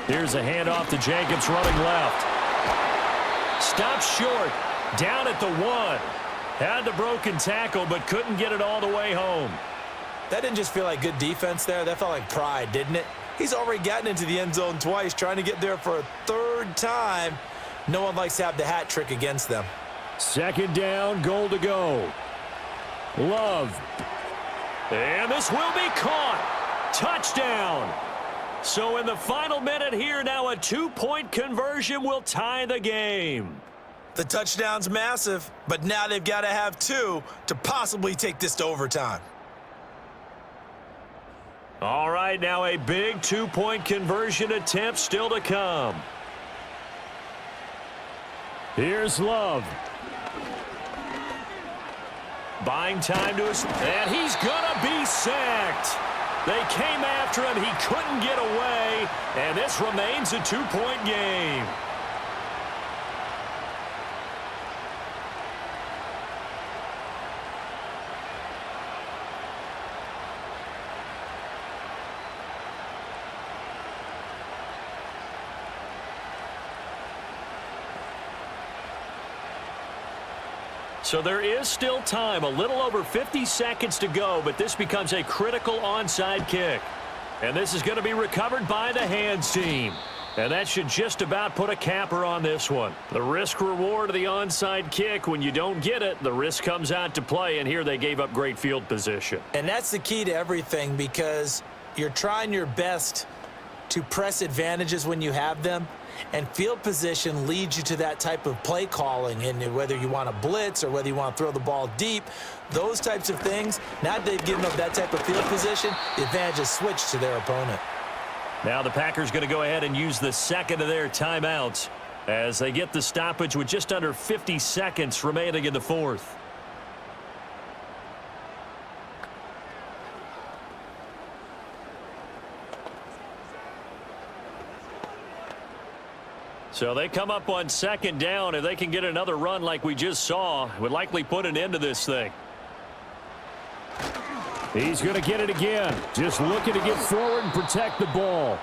Here's a handoff to Jacobs running left. Stops short. Down at the 1. Had the broken tackle, but couldn't get it all the way home. That didn't just feel like good defense there. That felt like pride, didn't it? He's already gotten into the end zone twice, trying to get there for a 3rd time. No one likes to have the hat trick against them. 2nd down, goal to go. Love. And this will be caught. Touchdown. So in the final minute here, now a 2-point conversion will tie the game. The touchdown's massive, but now they've got to have 2 to possibly take this to overtime. All right, now a big 2-point conversion attempt still to come. Here's Love. Buying time to us, and he's going to be sacked. They came after him. He couldn't get away, and this remains a 2-point game. So there is still time, a little over 50 seconds to go, but this becomes a critical onside kick. And this is going to be recovered by the hands team. And that should just about put a capper on this one. The risk reward of the onside kick, when you don't get it, the risk comes out to play, and here they gave up great field position. And that's the key to everything, because you're trying your best to press advantages when you have them, and field position leads you to that type of play calling. And whether you want to blitz or whether you want to throw the ball deep, those types of things, now that they've given up that type of field position, the advantage is switched to their opponent. Now the Packers going to go ahead and use the second of their timeouts as they get the stoppage with just under 50 seconds remaining in the fourth. So they come up on second down. If they can get another run like we just saw, it would likely put an end to this thing. He's going to get it again. Just looking to get forward and protect the ball.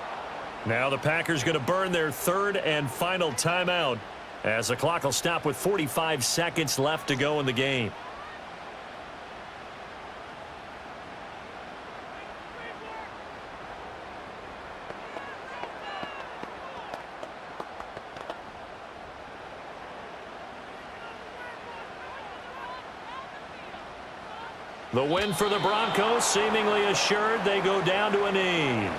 Now the Packers going to burn their third and final timeout as the clock will stop with 45 seconds left to go in the game. The win for the Broncos seemingly assured. They go down to a knee.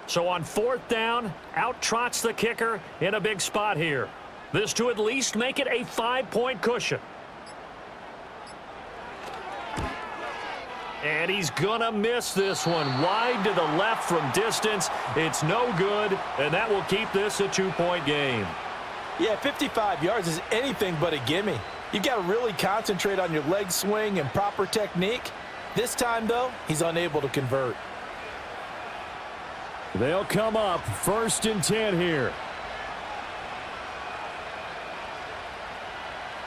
So on fourth down, out trots the kicker in a big spot here. This to at least make it a 5-point cushion. And he's going to miss this one. Wide to the left from distance. It's no good, and that will keep this a 2-point game. Yeah, 55 yards is anything but a gimme. You've got to really concentrate on your leg swing and proper technique. This time, though, he's unable to convert. They'll come up 1st and 10 here.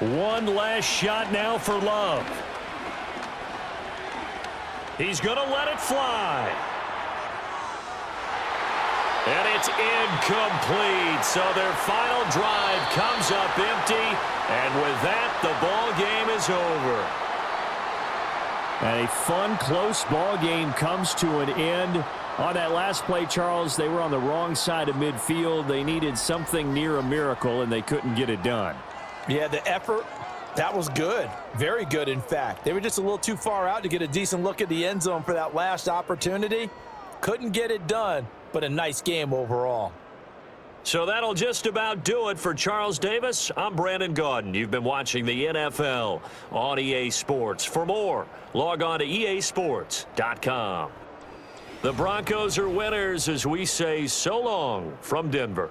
One last shot now for Love. He's going to let it fly. And it's incomplete. So their final drive comes up empty. And with that, the ball game is over. And a fun, close ball game comes to an end. On that last play, Charles, they were on the wrong side of midfield. They needed something near a miracle, and they couldn't get it done. Yeah, the effort, that was good. Very good, in fact. They were just a little too far out to get a decent look at the end zone for that last opportunity. Couldn't get it done, but a nice game overall. So that'll just about do it for Charles Davis. I'm Brandon Gaudin. You've been watching the NFL on EA Sports. For more, log on to easports.com. The Broncos are winners as we say so long from Denver.